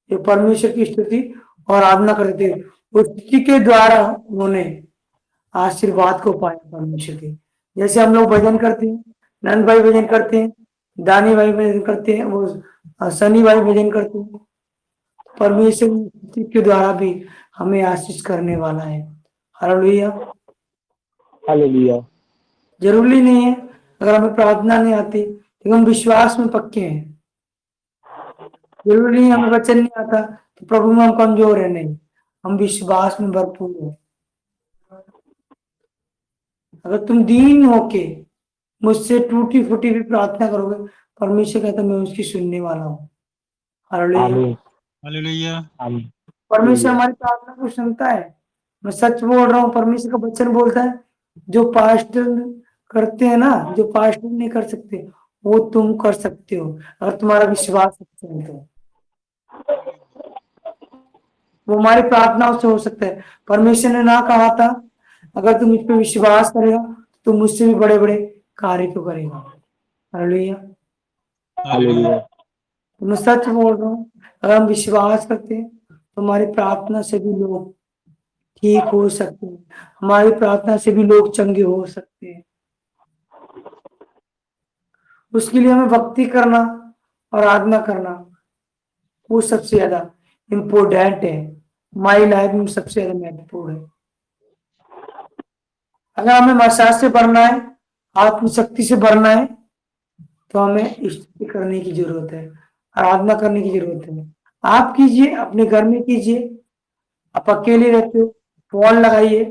जो परमेश्वर की स्तुति और आराधना करते थे, उस स्तुति के द्वारा उन्होंने आशीर्वाद को पाया परमेश्वर के। जैसे हम लोग भजन करते हैं, नंद भाई भजन करते हैं, दानी भाई भजन करते हैं, वो सनी भाई भजन करते हैं, परमेश्वर की स्तुति के द्वारा भी हमें आशीष करने वाला है। हालेलुया। हालेलुया। जरूरी नहीं है अगर हमें प्रार्थना नहीं आती, लेकिन हम विश्वास में पक्के हैं। जरूरी नहीं हमें वचन नहीं आता तो प्रभु में हम कमजोर है, नहीं, हम विश्वास में भरपूर हैं। अगर तुम दीन होके मुझसे टूटी फूटी भी प्रार्थना करोगे, परमेश्वर कहता मैं उसकी सुनने वाला हूँ। हालेलुया। आमीन। हालेलुया। आमीन। परमेश्वर हमारी प्रार्थना को सुनता है। मैं सच बोल रहा हूँ, परमेश्वर का वचन बोलता है, जो पास्टर करते हैं ना, जो पास्टर नहीं कर सकते, वो तुम कर सकते हो अगर तुम्हारा विश्वास अच्छा है तो। वो हमारी प्रार्थनाओं से हो सकता है। परमेश्वर ने ना कहा था, अगर तुम इस पे विश्वास करेगा तो तुम मुझसे भी बड़े बड़े कार्य क्यों करेगा। हालेलुया। हालेलुया। तो मैं सच बोल रहा हूँ, अगर हम विश्वास करते हैं तो हमारी प्रार्थना से भी लोग ठीक हो सकते हैं, हमारी प्रार्थना से भी लोग चंगे हो सकते हैं। उसके लिए हमें भक्ति करना और आराधना करना, वो सबसे ज्यादा इम्पोर्टेंट है, हमारी लाइफ में सबसे ज्यादा महत्वपूर्ण है। अगर हमें मसाज से भरना है, आत्मशक्ति से भरना है, तो हमें स्तुति करने की जरूरत है, आराधना करने की जरूरत है। आप कीजिए, अपने घर में कीजिए। आप अकेले रहते हो, फोन लगाइए,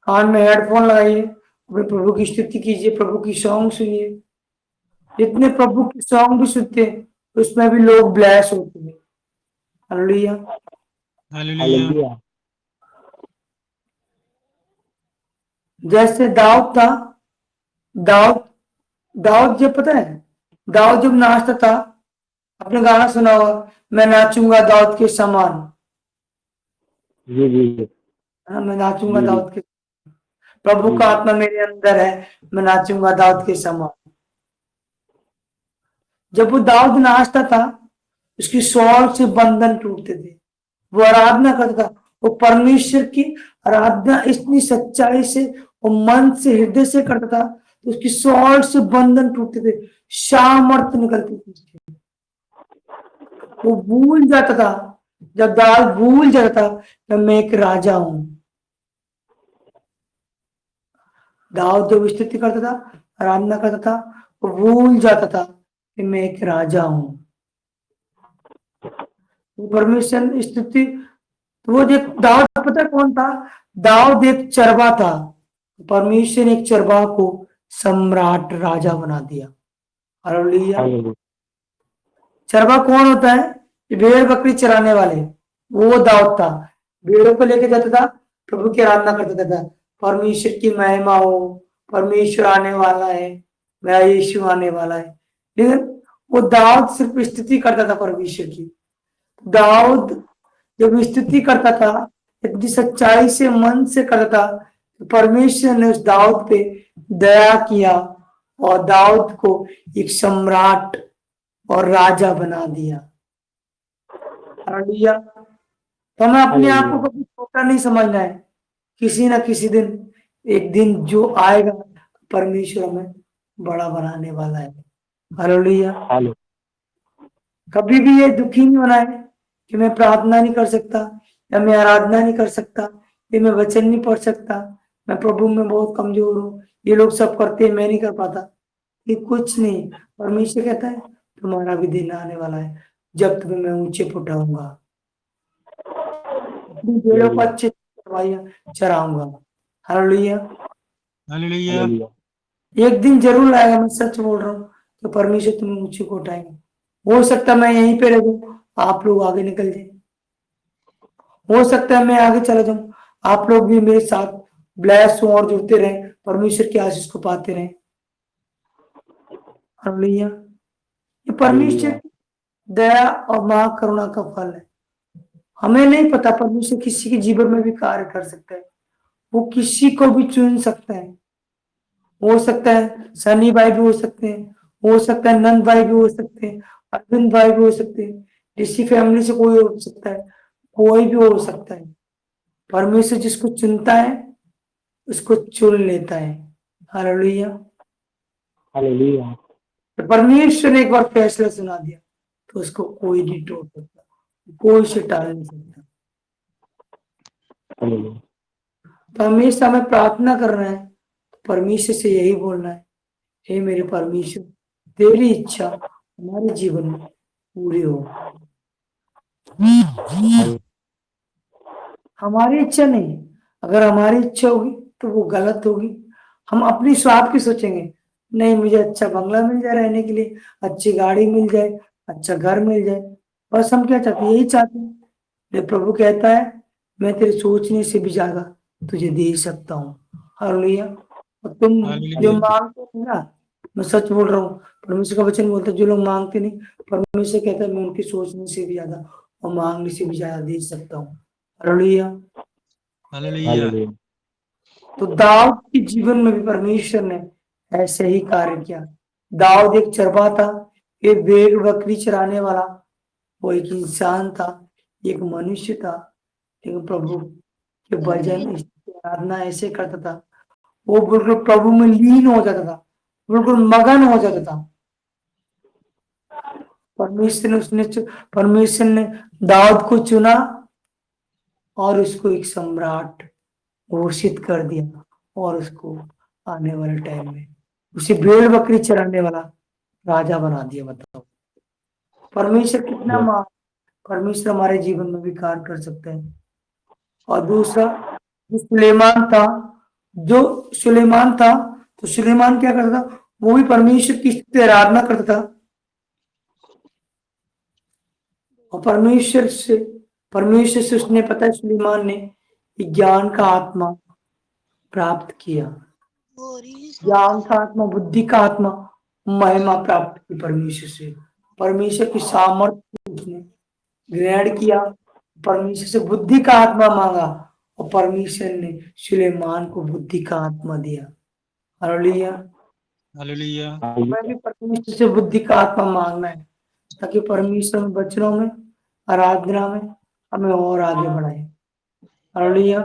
कान में हेडफोन लगाइए, अपने प्रभु की स्तुति कीजिए, प्रभु की सॉन्ग सुनिए। जितने प्रभु की सॉन्ग भी सुनते हैं उसमें भी लोग ब्लेस होते हैं। हालेलुया। हालेलुया। हालेलुया। जैसे दाऊद था, दाऊद दाऊद जब पता है, दाऊद जब नाचता था, अपने गाना सुना होगा, मैं नाचूंगा दाऊद के समान। जी जी हाँ, मैं नाचूंगा जी दाऊद के, प्रभु जी का आत्मा मेरे अंदर है, मैं नाचूंगा दाऊद के समान। जब वो दाऊद नाचता था, उसकी स्वर से बंधन टूटते थे, वो आराधना करता था, वो परमेश्वर की आराधना इतनी सच्चाई से और मन से, हृदय से करता था, तो उसकी स्वर से बंधन टूटते थे, सामर्थ्य निकलती थी उसकी। वो भूल जाता था, जब दाऊद भूल जाता था कि मैं एक राजा हूं। दाऊद जब स्तुति करता था, आराधना करता था, वो भूल जाता था कि मैं एक राजा हूं। वो परमेश्वर स्तुति, तो वो जो दाऊद पता कौन था? दाऊद एक चरवा था, परमेश्वर ने एक चरवा को सम्राट राजा बना दिया। हालेलुया। हालेलुया। चरवा कौन होता है? भेड़ बकरी चराने वाले, वो दाऊद था। भेड़ों को लेके जाता था, प्रभु की आराधना करता था, परमेश्वर की महिमा हो, परमेश्वर आने वाला है, मेरा यीशु आने वाला है। लेकिन वो दाऊद सिर्फ स्तुति करता था परमेश्वर की। दाऊद जब स्तुति करता था, इतनी सच्चाई से, मन से करता था, तो परमेश्वर ने उस दाऊद पे दया किया और दाऊद को एक सम्राट और राजा बना दिया। हालेलुया। तो हमें अपने आप को कभी छोटा नहीं समझना है। किसी ना किसी दिन, एक दिन जो आएगा, परमेश्वर हमें बड़ा बनाने वाला है। हालेलुया। हालेलुया। कभी भी ये दुखी नहीं होना है कि मैं प्रार्थना नहीं कर सकता, या मैं आराधना नहीं कर सकता, या मैं वचन नहीं पढ़ सकता, मैं प्रभु में बहुत कमजोर हूँ, ये लोग सब करते हैं मैं नहीं कर पाता। ये कुछ नहीं, परमेश्वर कहता है तुम्हारा भी दिन आने वाला है जब तुम्हें मैं ऊंचे पे उठाऊंगा, अपनी भेड़ों को अच्छे चराऊंगा। हालेलुया। हालेलुया। हालेलुया। एक दिन जरूर आएगा, मैं सच बोल रहा हूँ, तो परमेश्वर तुम्हें ऊंचे को उठाएगा। हो सकता है मैं यहीं पे रह जाऊं, आप लोग आगे निकल जाए, हो सकता है मैं आगे चला जाऊं, आप लोग भी मेरे साथ ब्लेस हो और जुड़ते रहे, परमेश्वर की आशीष को पाते रहे। हालेलुया। ये परमेश्वर की दया और महा करुणा का फल है। हमें नहीं पता परमेश्वर किसी के जीवन में भी कार्य कर सकता है, वो किसी को भी चुन सकता है। हो सकता है सनी भाई भी हो सकते हैं, हो सकता है नंद भाई भी हो सकते हैं, अरविंद भाई भी हो सकते हैं, ऋषि फैमिली से कोई हो सकता है, कोई भी हो सकता है। परमेश्वर जिसको चुनता है उसको चुन लेता है। हालेलुया। हालेलुया। तो परमेश्वर ने एक बार फैसला सुना दिया तो उसको कोई नहीं तोड़ सकता, कोई से टाल नहीं सकता। हालेलुया। तो हमेशा हमें प्रार्थना करना है, परमेश्वर से यही बोलना है, हे मेरे परमेश्वर, तेरी इच्छा हमारे जीवन में पूरी हो। हमारी इच्छा नहीं, अगर हमारी इच्छा होगी तो वो गलत होगी। हम अपनी स्वार्थ की सोचेंगे, नहीं मुझे अच्छा बंगला मिल जाए रहने के लिए, अच्छी गाड़ी मिल जाए, अच्छा घर मिल जाए, बस हम क्या चाहते हैं, यही चाहते हैं। लेकिन प्रभु कहता है मैं तेरे सोचने से भी ज्यादा तुझे दे सकता हूँ। हालेलुया। और तुम जो हालेलुया। मांगते हो ना, मैं सच बोल रहा हूँ, परमेश्वर का वचन बोलता है जो लोग मांगते नहीं, परमेश्वर कहता है मैं उनकी सोचने से भी ज्यादा और मांगने से भी ज्यादा दे सकता हूँ। हालेलुया। हालेलुया। हालेलुया। तो दाऊद के जीवन में भी परमेश्वर ने ऐसे ही कार्य किया। दाऊद एक चरवाहा था, एक भेड़ बकरी चराने वाला, वो एक इंसान था, एक मनुष्य था, लेकिन प्रभु के भजन आराधना ऐसे करता था, वो बिल्कुल प्रभु में लीन हो जाता था, बिल्कुल मगन हो जाता था। परमेश्वर ने दाऊद को चुना और उसको एक सम्राट घोषित कर दिया, और उसको आने वाले टाइम में उसे भेड़ बकरी चराने वाला राजा बना दिया। बताओ परमेश्वर कितना महान, परमेश्वर हमारे जीवन में भी कार्य कर सकते हैं। और दूसरा जो सुलेमान था, तो सुलेमान क्या करता था, वो भी परमेश्वर की स्तुति आराधना करता था, और परमेश्वर से उसने पता है सुलेमान ने ज्ञान का आत्मा प्राप्त किया, ज्ञान का आत्मा, बुद्धि का आत्मा, महिमा प्राप्त की परमेश्वर से, परमेश्वर की सामर्थ्य उसने ग्रहण किया, परमेश्वर से बुद्धि का आत्मा मांगा, और परमेश्वर ने सुलेमान को बुद्धि का आत्मा दिया। हालेलुया। हालेलुया। हमें भी परमेश्वर से बुद्धि का आत्मा मांगना है, ताकि परमेश्वर में वचनों में आराधना में हमें और आगे बढ़ाए। हालेलुया।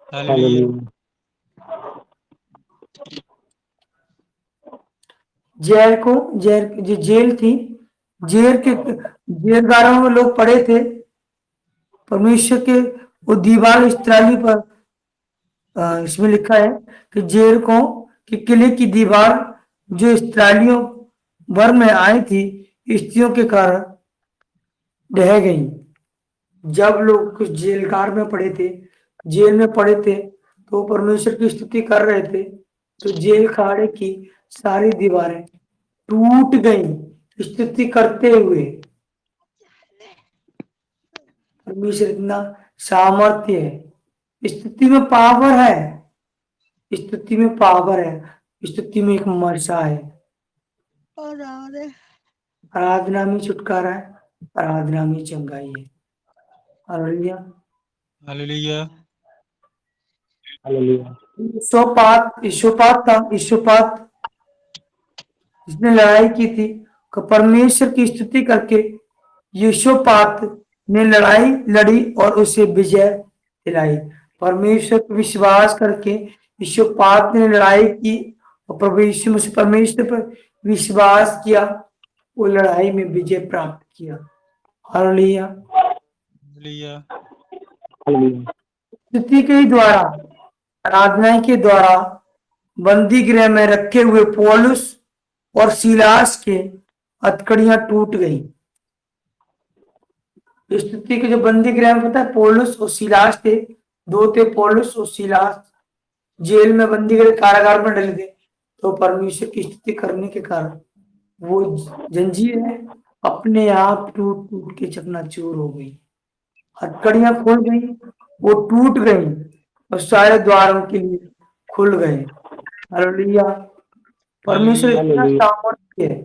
हालेलुया। जो जेल थी, जेलगारों में लोग पड़े थे, परमेश्वर के वो दीवार इस्राएली पर इसमें लिखा है कि जेरिको के किले की दीवार जो इस्राएलियों भर में आई थी स्त्रियों के कारण ढह गई। जब लोग कुछ जेलगार में पड़े थे, जेल में पड़े थे, तो परमेश्वर की स्तुति कर रहे थे, तो जेल खाने की सारी दीवारें टूट गई स्तुति करते हुए। परमेश्वर इतना सामर्थ्य है, स्तुति में पावर है, स्तुति में पावर है, स्तुति में एक मर्जा है। आराधना में छुटकारा है, आराधना में चंगाई है। हालेलुया। हालेलुया। हालेलुया। ईशोपात जिसने लड़ाई की थी, परमेश्वर की स्तुति करके यशोपात ने लड़ाई लड़ी और उसे विजय दिलाई। परमेश्वर पर विश्वास करके यशोपात ने लड़ाई की, और प्रभु यीशु मसीह परमेश्वर पर विश्वास किया, वो लड़ाई में विजय प्राप्त किया। हालेलुया। हालेलुया। हालेलुया। स्तुति के द्वारा, आराधना के द्वारा बंदी गृह में रखे हुए पौलुस और सीलास के हथकड़ियां टूट गई। स्तुति के जो बंदी गृह में पता है पौलुस और सीलास थे, दो थे, पौलुस और सीलास जेल में बंदी गृह कारागार में डले थे। तो परमेश्वर की स्तुति करने के कारण वो जंजीर है अपने आप टूट टूट के चकनाचूर हो गई, हथकड़ियां खुल गई, वो टूट गई और सारे द्वार उनके लिए खुल गए। हालेलुया। परमेश्वर इतना हालेलुया। सामर्थ्य है।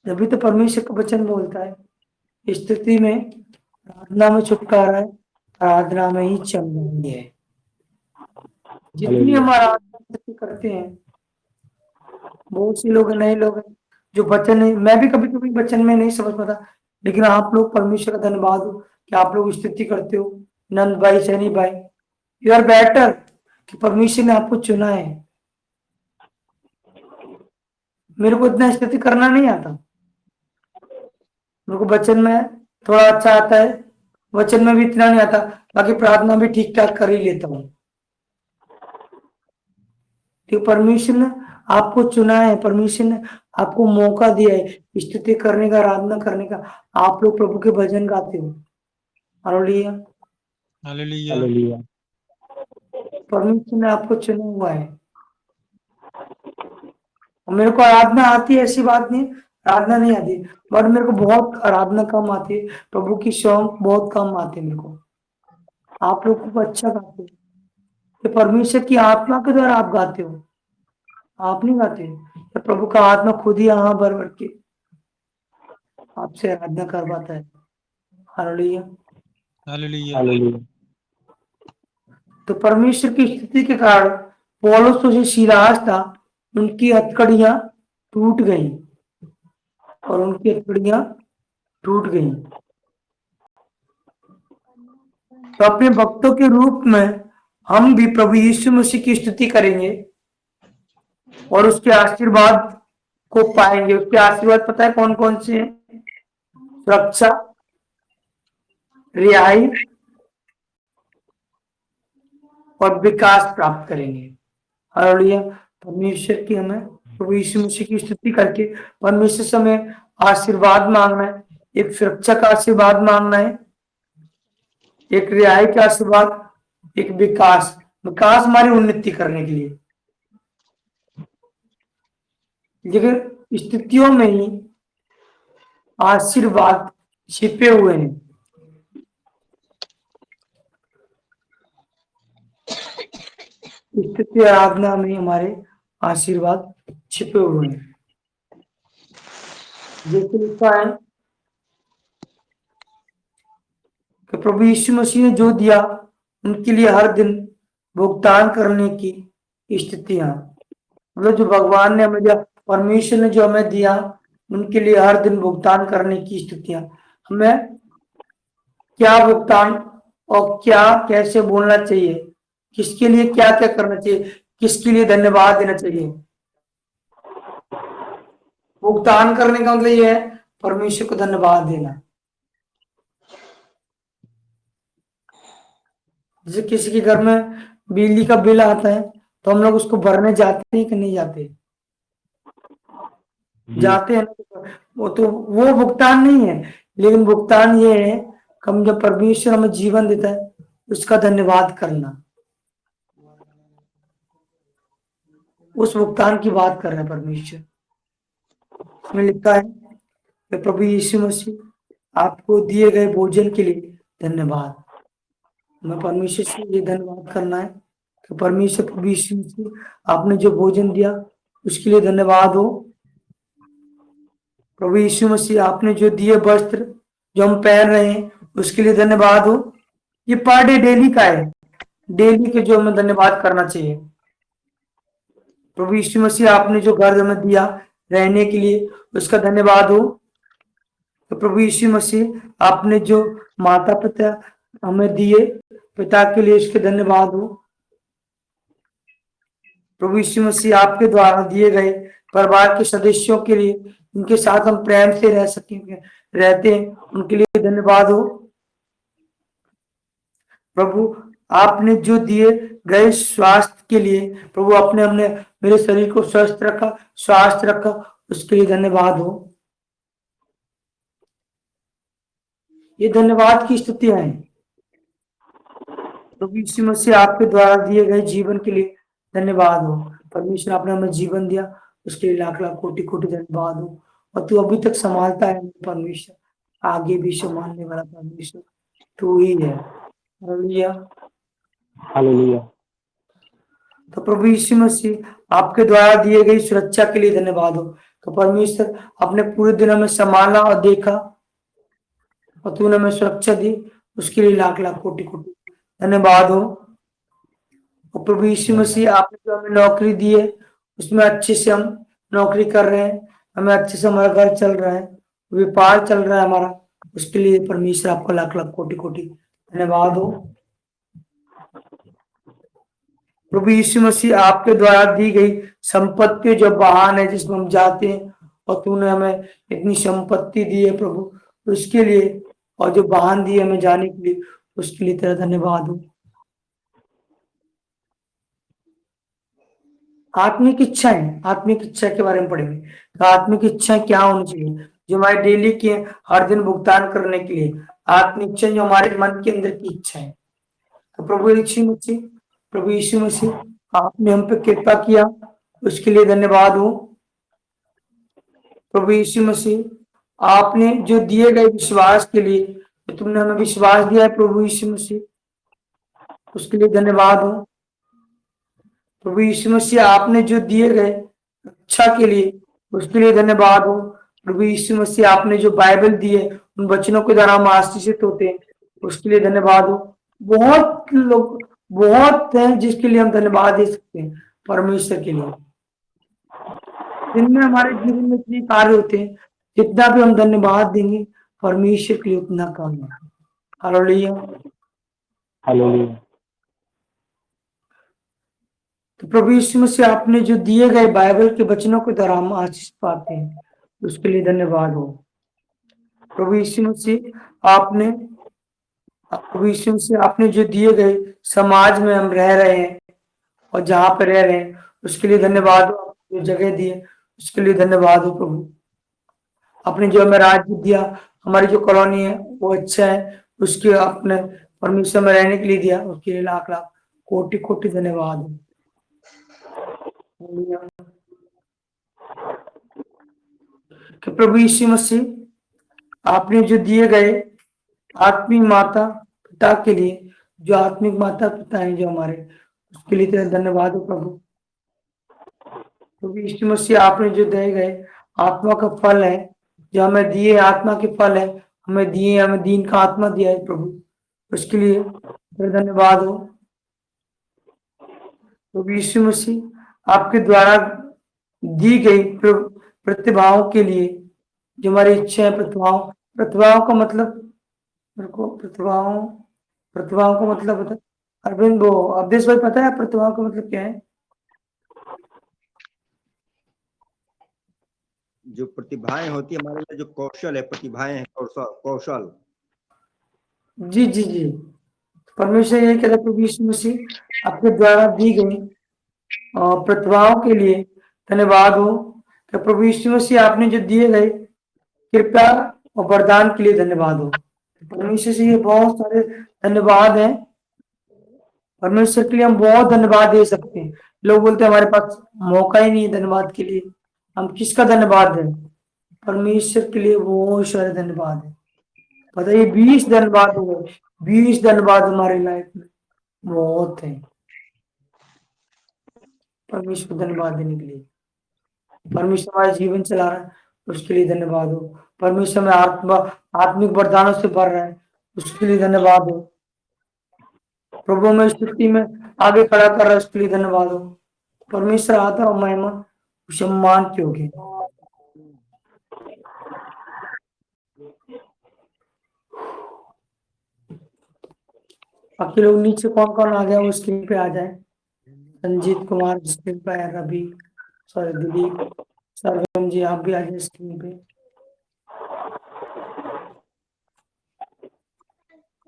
जब तो परमेश्वर का वचन बोलता है स्तुति में, आराधना में छुटकारा है, आराधना में ही चंगाई है। जितनी हम आराधना करते हैं, बहुत सी लोग नए लोग हैं जो वचन नहीं, मैं भी कभी कभी वचन में नहीं समझ पाता, लेकिन आप लोग परमेश्वर का धन्यवाद हो कि आप लोग स्तुति करते हो। नंद भाई, सैनी भाई, यू आर बेटर कि परमेश्वर ने आपको चुना है। मेरे को इतना स्तुति करना नहीं आता, मेरे को वचन में थोड़ा अच्छा आता है, वचन में भी इतना नहीं आता, बाकी प्रार्थना भी ठीक ठाक कर ही लेता हूँ। तो परमेश्वर ने आपको चुना है, परमेश्वर ने आपको मौका दिया है स्तुति करने का, आराधना करने का। आप लोग प्रभु के भजन गाते हो। हालेलुया। हालेलुया। हालेलुया। परमेश्वर ने आपको चुना हुआ है। और मेरे को आराधना आती है, ऐसी बात नहीं, आराधना नहीं आती, बट मेरे को बहुत आराधना कम आती है, प्रभु की सॉन्ग बहुत कम आती है मेरे को। आप लोग खूब अच्छा गाते हो, तो परमेश्वर की आत्मा के द्वारा आप गाते हो, आप नहीं गाते। तो प्रभु का आत्मा खुद ही यहाँ भर भर के आपसे आराधना करवाता है। हालेलुया। हालेलुया। हालेलुया। तो परमेश्वर की स्थिति के कारण पौलुस और जो सीलास था, उनकी हथकड़ियां टूट गई और उनकी हथकड़ियां टूट गई। तो अपने भक्तों के रूप में हम भी प्रभु यीशु मसीह की स्तुति करेंगे और उसके आशीर्वाद को पाएंगे। उसके आशीर्वाद पता है कौन कौन से हैं? सुरक्षा, रिहाई और विकास प्राप्त करेंगे। हालेलुया। परमेश्वर की हमें प्रभु यीशु मसीह की स्तुति करके परमेश्वर से हमें आशीर्वाद मांगना है। एक सुरक्षा का आशीर्वाद मांगना है, एक रिहाई का आशीर्वाद, एक विकास, विकास हमारी उन्नति करने के लिए। लेकिन स्थितियों में ही आशीर्वाद छिपे हुए हैं। स्थिति आराधना में हमारे आशीर्वाद छिपे हुए हैं। जैसे लिखा है कि प्रभु यीशु मसीह ने जो दिया उनके लिए हर दिन भुगतान करने की स्थितियां, मतलब जो भगवान ने हमें दिया, परमेश्वर ने जो हमें दिया, उनके लिए हर दिन भुगतान करने की स्थितियां। हमें क्या भुगतान और क्या कैसे बोलना चाहिए, किसके लिए क्या क्या करना चाहिए, किसके लिए धन्यवाद देना चाहिए। भुगतान करने का मतलब यह है परमेश्वर को धन्यवाद देना। जैसे किसी के घर में बिजली का बिल आता है तो हम लोग उसको भरने जाते हैं कि नहीं जाते? जाते हैं। वो भुगतान नहीं है, लेकिन भुगतान ये है कि हम जब परमेश्वर हमें जीवन देता है उसका धन्यवाद करना। उस भुगतान की बात कर रहे हैं परमेश्वर। उसमें लिखा है कि प्रभु यीशु मसीह आपको दिए गए भोजन के लिए धन्यवाद। हमें परमेश्वर से ये धन्यवाद करना है कि परमेश्वर प्रभु यीशु मसीह आपने जो भोजन दिया उसके लिए धन्यवाद हो। प्रभु यीशु मसीह आपने जो दिए वस्त्र जो हम पहन रहे हैं उसके लिए धन्यवाद हो। ये पर डे डेली का है, डेली के जो हमें धन्यवाद करना चाहिए। प्रभु यीशु मसीह आपने जो घर हमें दिया रहने के लिए उसका धन्यवाद हो। तो प्रभु यीशु मसीह आपने जो माता पिता हमें दिए, पिता के लिए उसके धन्यवाद हो। प्रभु यीशु मसीह आपके द्वारा दिए गए परिवार के सदस्यों के लिए, उनके साथ हम प्रेम से रह सकेंगे, रहते हैं उनके लिए धन्यवाद हो। प्रभु आपने जो दिए गए स्वास्थ्य के लिए, प्रभु आपने हमने मेरे शरीर को स्वस्थ रखा, स्वास्थ्य रखा, उसके लिए धन्यवाद हो। ये धन्यवाद की स्तुतियां हैं। प्रभु यीशु मसीह आपके द्वारा दिए गए जीवन के लिए धन्यवाद हो। परमेश्वर आपने हमें जीवन दिया, उसके लिए लाख लाख कोटि कोटि धन्यवाद हो। और तू अभी तक संभालता है परमेश्वर, आगे भी संभालने वाला परमेश्वर तू ही है। हालेलुया। हालेलुया। तो प्रभु यीशु मसीह आपके द्वारा दिए गई सुरक्षा के लिए धन्यवाद हो। तो परमेश्वर आपने पूरे दिन हमें संभाला और देखा और तूने हमें सुरक्षा दी, उसके लिए लाख लाख कोटि कोटि धन्यवाद हो। और प्रभु यीशु मसीह आपने जो हमें नौकरी दी है, उसमें अच्छे से हम नौकरी कर रहे हैं, हमें अच्छे से हमारा घर चल रहा है, व्यापार चल रहा है हमारा, उसके लिए परमेश्वर आपका लाख लाख कोटि कोटि धन्यवाद हो। प्रभु यीशु मसीह आपके द्वारा दी गई संपत्ति जो वाहन है जिसमें हम जाते हैं, और तूने हमें इतनी संपत्ति दी है प्रभु, उसके लिए, और जो वाहन दिए हमें जाने के लिए, उसके लिए तेरा धन्यवाद हो। आत्मिक इच्छाएं, आत्मिक इच्छा के बारे में पढ़ेंगे। तो आत्मिक इच्छाएं क्या होनी चाहिए जो हमारे डेली के हर दिन भुगतान करने के लिए, आत्मिक इच्छा जो हमारे मन के अंदर की इच्छा है। तो प्रभु यीशु मसीह आपने हम पे कृपा किया, उसके लिए धन्यवाद हो। प्रभु यीशु मसीह आपने जो दिए गए विश्वास के लिए, तो तुमने हमें विश्वास दिया है प्रभु यीशु मसीह, उसके लिए धन्यवाद हो। प्रभु यीशु मसीह आपने जो दिए गए रक्षा के लिए, उसके लिए धन्यवाद हो। प्रभु यीशु मसीह आपने जो बाइबल दी है, उन वचनों के द्वारा हम आशीषित होते हैं, उसके लिए धन्यवाद हो। बहुत लोग, बहुत हैं जिसके लिए हम धन्यवाद दे सकते हैं परमेश्वर के लिए। दिन में हमारे जीवन में इतने कार्य होते हैं, जितना भी हम धन्यवाद देंगे परमेश्वर के लिए उतना कम है। हालेलुया। हालेलुया। तो प्रभु यीशु मसीह आपने जो दिए गए बाइबल के वचनों के द्वारा हम आशीष पाते हैं, उसके लिए धन्यवाद हो। प्रभु यीशु मसीह आपने जो दिए गए समाज में हम रह रहे हैं और जहां पर रह रहे हैं, उसके लिए धन्यवाद हो। जो जगह दी है उसके लिए धन्यवाद हो। प्रभु आपने जो हमें राज्य दिया, हमारी जो कॉलोनी है वो अच्छा है, उसके आपने परमेश्वर में रहने के लिए दिया, उसके लिए लाख लाख कोटि कोटि धन्यवाद हो। कि प्रभु यीशु मसीह आपने जो दिए गए आत्मिक माता पिता के लिए, जो आत्मिक माता पिता हैं जो हमारे, उसके लिए तेरा धन्यवाद हो प्रभु। प्रभु यीशु मसीह आपने जो दिए गए आत्मा का फल है, जो हमें दिए आत्मा के फल है, हमें दीन का आत्मा दिया है प्रभु, उसके लिए तेरा धन्यवाद हो। प्रभु यीशु मसीह आपके द्वारा दी गई प्रतिभाओं के लिए, जो हमारी इच्छा है, प्रतिभाओं का मतलब मेरे को प्रतिभाओं का मतलब बता अरविंद, वो अवधेश भाई पता है प्रतिभाओं का मतलब क्या है? जो प्रतिभाएं होती है हमारे लिए, जो कौशल है, प्रतिभाएं हैं, कौशल। जी जी जी, परमेश्वर ये कहता है प्रभु यीशु मसीह आपके द्वारा दी गई प्रतिभाओं के लिए धन्यवाद हो। तो प्रभु यीशु मसीह आपने जो दिए गए कृपा और वरदान के लिए धन्यवाद हो। परमेश्वर से ये बहुत सारे धन्यवाद हैं, परमेश्वर के लिए हम बहुत धन्यवाद दे सकते हैं। लोग बोलते हैं हमारे पास मौका ही नहीं है धन्यवाद के लिए, हम किसका धन्यवाद दें? परमेश्वर के लिए बहुत सारे धन्यवाद है। बताइए 20 धन्यवाद हो गए, 20 धन्यवाद हमारी लाइफ में बहुत है। परमेश्वर धन्यवाद देने के लिए, परमेश्वर हमारे जीवन चला रहा है उसके लिए धन्यवाद हो। परमेश्वर में आत्मिक वरदानों से भर रहा है उसके लिए धन्यवाद हो। प्रभु में स्थिति में आगे खड़ा कर रहा है उसके लिए धन्यवाद हो। परमेश्वर आता और महिमा सम्मान के होगी। बाकी लोग नीचे कौन कौन आ गया वो स्क्रीन पे आ जाए। संजीत कुमार स्क्रीन पे है, रवि, सॉरी दिलीप, सरगम जी आप भी आ जाए स्क्रीन पे।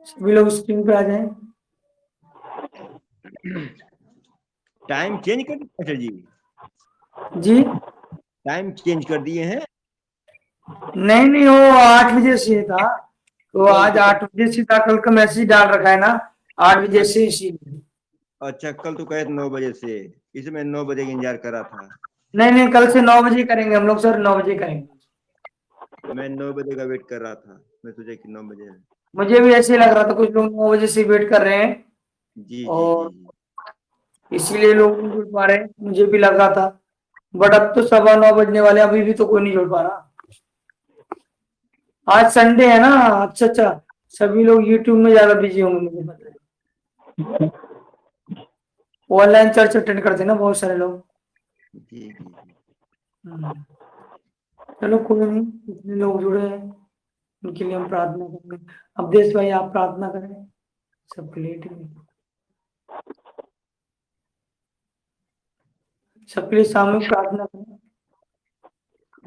सभी लोग स्क्रीन पे आ जाएं। टाइम चेंज कर दिया मास्टर जी, जी टाइम चेंज कर दिए हैं। नहीं नहीं, वो 8 बजे से था, तो कल आज तो 8 बजे से था, कल का मैसेज डाल रखा है ना 8 बजे से, इसीलिए। अच्छा, कल तो कहे 9 बजे से, इसमें 9 बजे का इंतजार कर रहा था। नहीं नहीं, कल से 9 बजे करेंगे हम लोग सर, 9 बजे करेंगे। मैं 9 बजे का वेट कर रहा था, मैं सोचा कि 9 बजे है। मुझे भी ऐसे लग रहा था, कुछ लोग 9 बजे से वेट कर रहे हैं जी जी जी और जी। इसीलिए लोग नहीं जुड़ पा रहे हैं, मुझे भी लग रहा था। बट अब तो 9:15 बजने वाले, अभी भी तो कोई नहीं जुड़ पा रहा। आज संडे है ना, अच्छा अच्छा, सभी लोग यूट्यूब में ज्यादा बिजी होंगे, मुझे पता है। ऑनलाइन चर्च अटेंड करते हैं ना बहुत सारे लोग। जी जी जी। चलो कोई नहीं, जितने लोग जुड़े हैं उनके लिए हम प्रार्थना करेंगे। अब देश भाई आप प्रार्थना करें, सबके लिए, ठीक है? सबके लिए सामूहिक प्रार्थना करें।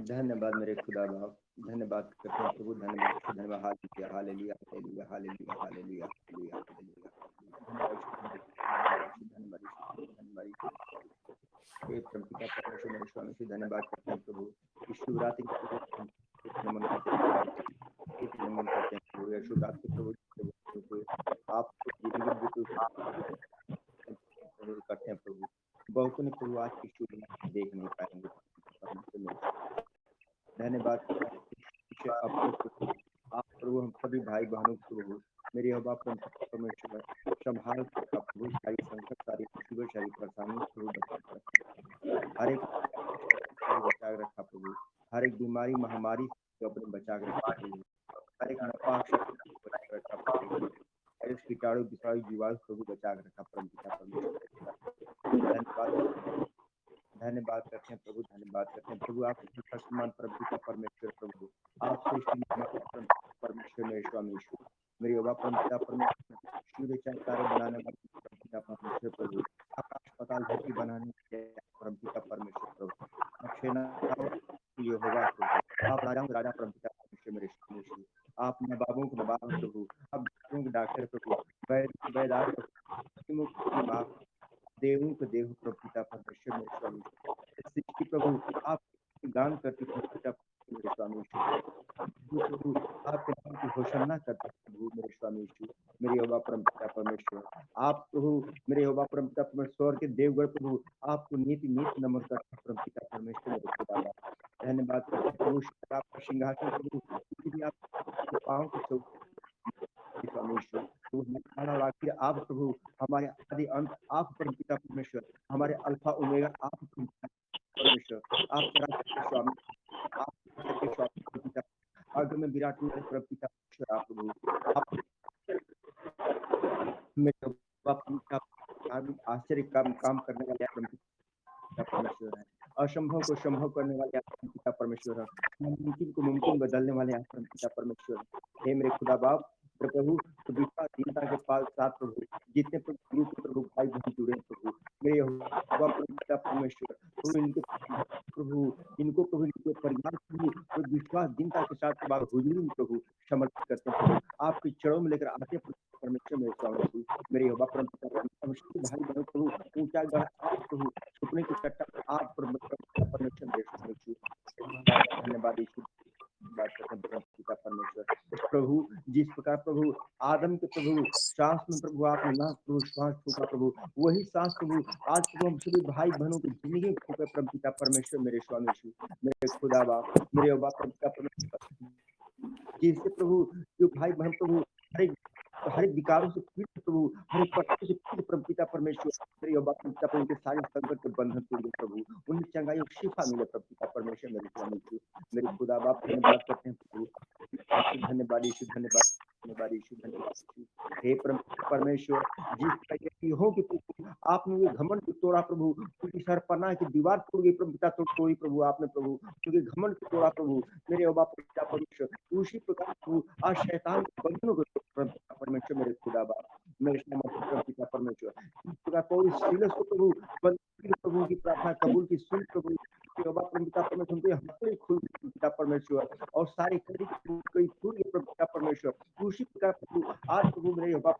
धन्यवाद मेरे खुदा बाप, धन्यवाद करते हैं प्रभु, धन्यवाद धन्यवाद, hallelujah hallelujah hallelujah hallelujah hallelujah hallelujah hallelujah. धन्यवाद धन्यवाद हे परमपिता परमेश्वर मेरे स्वामी से धन्यवाद करते हैं प्रभु, इस शिवरात्रि के प्रभु नमन करते हैं प्रभु, नमन करते हैं प्रभु, यह शिवरात्रि प्रभु आप जिंदगी प्रभु करते हैं प्रभु। बहुतों ने प्रभु आज की शिवरात्रि देख नहीं पाएंगे परमेश्वर मेरे स्वामी, धन्यवाद करते हैं अपने प्रभु, आप प्रभु हम सभी भाई बहनों को प्रभु मेरे यहोवा परमेश्वर संभाल के रखा प्रभु, सारी संकट सारी मुसीबत सारी परेशानी प्रभु बचा के रखा, हर एक प्रभु बचा के रखा प्रभु, हर एक बीमारी महामारी से अपने बचा के रखा प्रभु, हर एक नापाक शक्ति को बचा के रखा प्रभु, हर एक कीटाणु विषाणु जीवाणु प्रभु बचा के रखा परमपिता परमेश्वर। धन्यवाद धन्यवाद करते हैं प्रभु, धन्यवाद करते हैं प्रभु, आप सम्मान परमपिता परमेश्वर प्रभु, आप सृष्टि परमेश्वर मेरे स्वामी ईश्वर, मेरे योगा परमपिता परमेश्वर, सूर्य चांद तारे बनाने वाले परमपिता परमेश्वर प्रभु, आकाश पाताल धरती बनाने वाले परमपिता परमेश्वर प्रभु, आप सेनाओं ये होगा प्रभु, आप राजाओं के राजा परमपिता परमेश्वर मेरे स्वामी ईश्वर, आप नवाबों के नवाब प्रभु, आप डॉक्टरों के डॉक्टर प्रभु, वैदार प्रभु, देवों के देव प्रभुपिता परमेश्वर मेरे स्वामी, सृष्टि प्रभु आप गान करती प्रभुपिता मेरे स्वामी, प्रभु आपके नाम की घोषणा करते प्रभु मेरे स्वामी यीशु, मेरे यहोवा परमपिता परमेश्वर, आप प्रभु मेरे यहोवा परमपिता परमेश्वर के देवगढ़ प्रभु आपको नीति नीति नमन करते परमपिता परमेश्वर मेरे खुदा, धन्यवाद करते हैं प्रभु, आपका सिंहासन प्रभु आपके पाँव के चौके स्वामी यीशु, और आखिर आप प्रभु, हमारे आदि अंत आप परमपिता परमेश्वर, हमारे अल्फा ओमेगा आप परमेश्वर, आप स्वामी, आप स्वामी परमपिता, अग्र में विराट परमपिता परमेश्वर, आप प्रभु आप आश्चर्य काम करने वाले परमपिता परमेश्वर है, असंभव को संभव करने वाले परमपिता परमेश्वर है, मुमकिन को मुमकिन बदलने वाले परमपिता परमेश्वर। हे मेरे खुदा बाप प्रभु, दीनता के साथ प्रभु जितने प्रभु भाई बहन जुड़े प्रभु, मेरे यहोवा परमपिता परमेश्वर प्रभु इनको प्रभु इनके परिवार को विश्वास दीनता के साथ हुजूर प्रभु समर्पित करते हैं प्रभु, आपके चरणों में लेकर आते परमेश्वर मेरे स्वामी, मेरे यहोवा परमपिता परमेश्वर, भाई बहन प्रभु ऊंचा गढ़ आप प्रभु, छुपने की चट्टान आप परमेश्वर मेरे स्वामी, धन्यवाद यीशु, बात करते हैं पिता परमेश्वर प्रभु, जिस प्रकार प्रभु आदम के प्रभु सांस में प्रभु आपने ना प्रभु श्वास फूका प्रभु, वही सांस प्रभु आज प्रभु हम सभी भाई बहनों की जिंदगी फूके पिता परमेश्वर मेरे स्वामी यीशु, मेरे खुदा बाप मेरे बाप पिता परमेश्वर, जिससे प्रभु जो भाई बहन प्रभु हर एक विकारों से पीड़ित प्रभु, हर एक पट्टों से पीड़ित पिता परमेश्वर, मेरे बाप पिता पर उनके सारे संकट के बंधन टूट गए प्रभु, उन्हें चंगाई और शिफा मिले पिता परमेश्वर मेरे स्वामी, मेरे खुदा बाप धन्यवाद करते हैं प्रभु, धन्यवाद यीशु, धन्यवाद धन्यवाद यीशु, धन्यवाद यीशु, हे परमेश्वर, जिस हो कि आपने वे घमंड को तोड़ा प्रभु, उनकी सरपनाह की दीवार तोड़ गई प्रभु, पिता तोड़ी प्रभु आपने प्रभु, उनके घमंड को तोड़ा प्रभु, मेरे बाप पिता परमेश्वर, उसी प्रकार प्रभु आज शैतान के बंधनों को परमेश्वर मेरे खुदा बाप मेरे पिता परमेश्वर, इस प्रकार पौलुस सीलस को प्रभु प्रभु की प्रार्थना कबूल की सुन प्रभु, यहोवा पिता परमेश्वर उनके हथेली खुल पिता परमेश्वर और सारी कड़ी कोई खुल पिता परमेश्वर उसी प्रकार प्रभु आज प्रभु मेरे यहोवा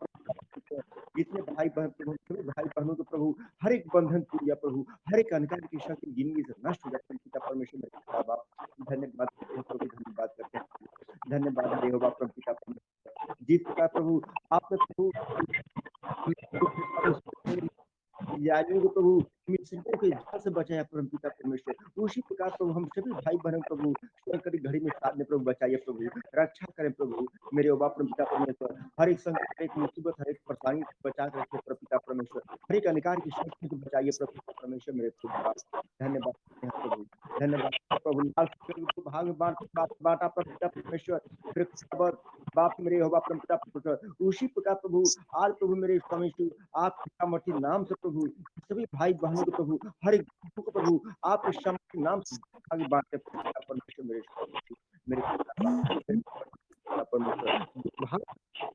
जितने भाई बहन प्रभु सभी भाई बहनों के प्रभु हर एक बंधन टूट गया प्रभु, हर एक अंधकार की शक्ति जिंदगी से नष्ट हो जाए पिता परमेश्वर मेरे बाप धन्यवाद करते हैं प्रभु, धन्यवाद करते हैं धन्यवाद देवोबा प्रभु पिता परमेश्वर जिस प्रकार प्रभु आपने प्रभु यारियों को प्रभु मिस्रियों के जाल से बचाया परम पिता परमेश्वर, उसी प्रकार प्रभु हम सभी भाई बहन प्रभु संकट घड़ी में साथ में प्रभु बचाइए प्रभु, रक्षा करें प्रभु मेरे ओबा परम पिता परमेश्वर, हर एक संकट, हर एक मुसीबत, हर एक परेशानी से बचा कर रखिए परम पिता परमेश्वर, हर एक अंधकार की शक्ति से बचाइए प्रभु पिता परमेश्वर मेरे खुदा धन्यवाद प्रभु, धन्यवाद प्रभु भाग बांटा परम पिता परमेश्वर फिर बाप मेरे होगा परम पिता परमेश्वर, उसी प्रकार प्रभु आज प्रभु मेरे स्वामी आप सामर्थी नाम से प्रभु सभी भाई बहनों को प्रभु हर एक को प्रभु आप सामर्थी नाम से आगे बांटते परमेश्वर मेरे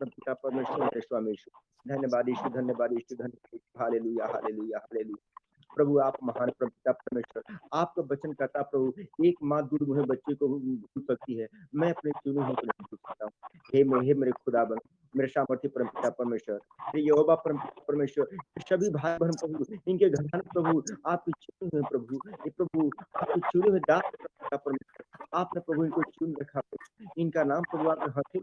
पिता परमेश्वर मेरे स्वामी धन्यवाद यीशु, धन्यवाद यीशु, धन्यवाद हालेलुया हालेलुया हालेलुया प्रभु आप महान प्रभु पिता परमेश्वर, आपका वचन करता प्रभु एक माँ दूध मुहे बच्चे को भूल सकती है, मैं अपने चुने हुए को नहीं भूल सकता हूँ। हे मेरे खुदाबंद मेरे सामर्थ्य परम पिता परमेश्वर, हे यहोवा परम पिता परमेश्वर, सभी भाई बहन प्रभु इनके घर प्रभु आपके चुने हुए प्रभु, ये प्रभु आपके चुने हुए दास पिता परमेश्वर, आपने प्रभु इनको चुन रखा प्रभु, इनका नाम प्रभु आपके हथे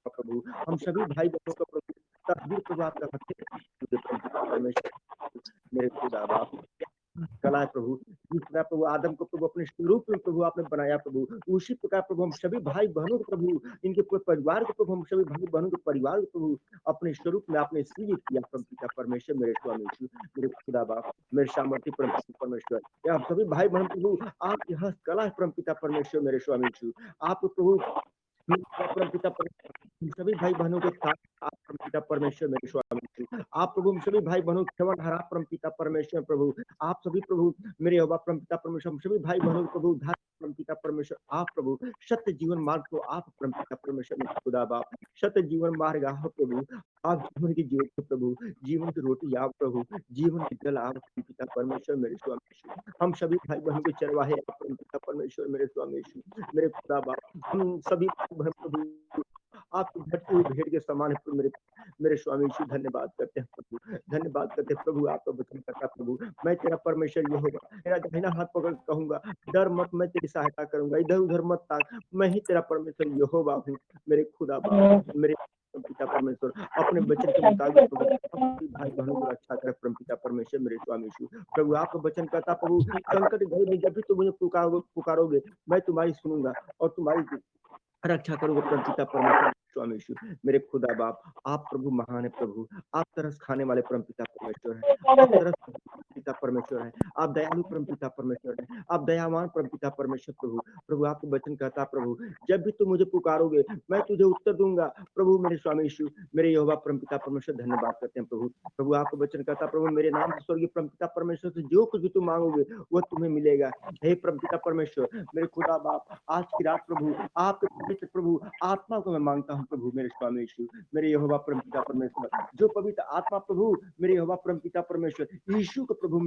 प्रभु, हम सभी भाई बहनों का प्रभु तस्वीर प्रभु आपका हथे परमेश्वर मेरे खुदा बाप कला है प्रभु, जिस प्रकार प्रभु आदम को प्रभु अपने स्वरूप में प्रभु आपने बनाया प्रभु, उसी प्रकार प्रभु हम सभी भाई बहनों को प्रभु इनके पूरे परिवार को प्रभु हम सभी भाई बहनों के परिवार को प्रभु अपने स्वरूप में आपने सृजित किया पिता परमेश्वर मेरे स्वामी मेरे खुदा बाप मेरे सामर्थ्य परम परमेश्वर, या सभी भाई बहन प्रभु आपकी हस्त कला है परम पिता परमेश्वर मेरे स्वामी आप प्रभु परम पिता परमेश्वर सभी भाई बहनों के साथ आप परम पिता परमेश्वर मेरे स्वामी आप प्रभु सभी भाई बहनों क्षमा हरा परम पिता परमेश्वर प्रभु, आप सभी प्रभु मेरे यहोवा परम पिता परमेश्वर सभी भाई बहनों प्रभु उद्धार परम पिता परमेश्वर, आप प्रभु सत्य जीवन मार्ग को आप परम पिता परमेश्वर मेरे खुदा बाप सत्य जीवन मार्ग आप प्रभु, आप जीवन की ज्योति प्रभु, जीवन की रोटी आप प्रभु, जीवन की जल आप पिता परमेश्वर मेरे स्वामी, हम सभी भाई बहनों के चरवाहे आप परम पिता परमेश्वर मेरे स्वामी मेरे खुदा बाप, हम सभी भाई बहन प्रभु आपकी भटकी हुई भेड़ के समान है मेरे स्वामी यीशु, धन्यवाद करते हैं प्रभु, धन्यवाद करते हैं प्रभु आपका वचन करता प्रभु, मैं तेरा परमेश्वर यहोवा तेरा दाहिना हाथ पकड़ कहूंगा डर मत, मैं तेरी सहायता करूंगा, इधर उधर मत ताक, मैं ही तेरा परमेश्वर यहोवा हूँ मेरे खुदा बाप मेरे पिता परमेश्वर, अपने वचन के मुताबिक भाई बहनों को रक्षा करे परम पिता परमेश्वर मेरे स्वामी यीशु, प्रभु आपका वचन करता प्रभु संकट घड़ी में जब भी तुम मुझे पुकारोगे मैं तुम्हारी सुनूंगा और तुम्हारी रक्षा करूंगा परम पिता परमेश्वर स्वामी यीशु मेरे खुदा बाप, आप प्रभु महान है प्रभु, आप तरस खाने वाले परम पिता परमेश्वर है, आप तरस पिता परमेश्वर है, आप दयालु परम पिता परमेश्वर है, आप दयावान परम पिता परमेश्वर प्रभु, प्रभु आपको वचन कहता प्रभु जब भी तुम मुझे पुकारोगे मैं तुझे उत्तर दूंगा प्रभु मेरे स्वामी यीशु मेरे यहोवा परम पिता परमेश्वर, धन्यवाद करते हैं प्रभु, प्रभु आपको वचन कहता प्रभु मेरे नाम से स्वर्गीय परम पिता परमेश्वर से जो कुछ भी तुम मांगोगे वो तुम्हें मिलेगा, हे परम पिता परमेश्वर मेरे खुदा बाप आज की रात प्रभु आपके पवित्र प्रभु आत्मा को मैं मांगता हूँ प्रभु मेरे स्वामी यीशु मेरे यहोवा परम पिता परमेश्वर, जो पवित्र आत्मा प्रभु मेरे यहोवा परम पिता परमेश्वर यीशु को प्रभु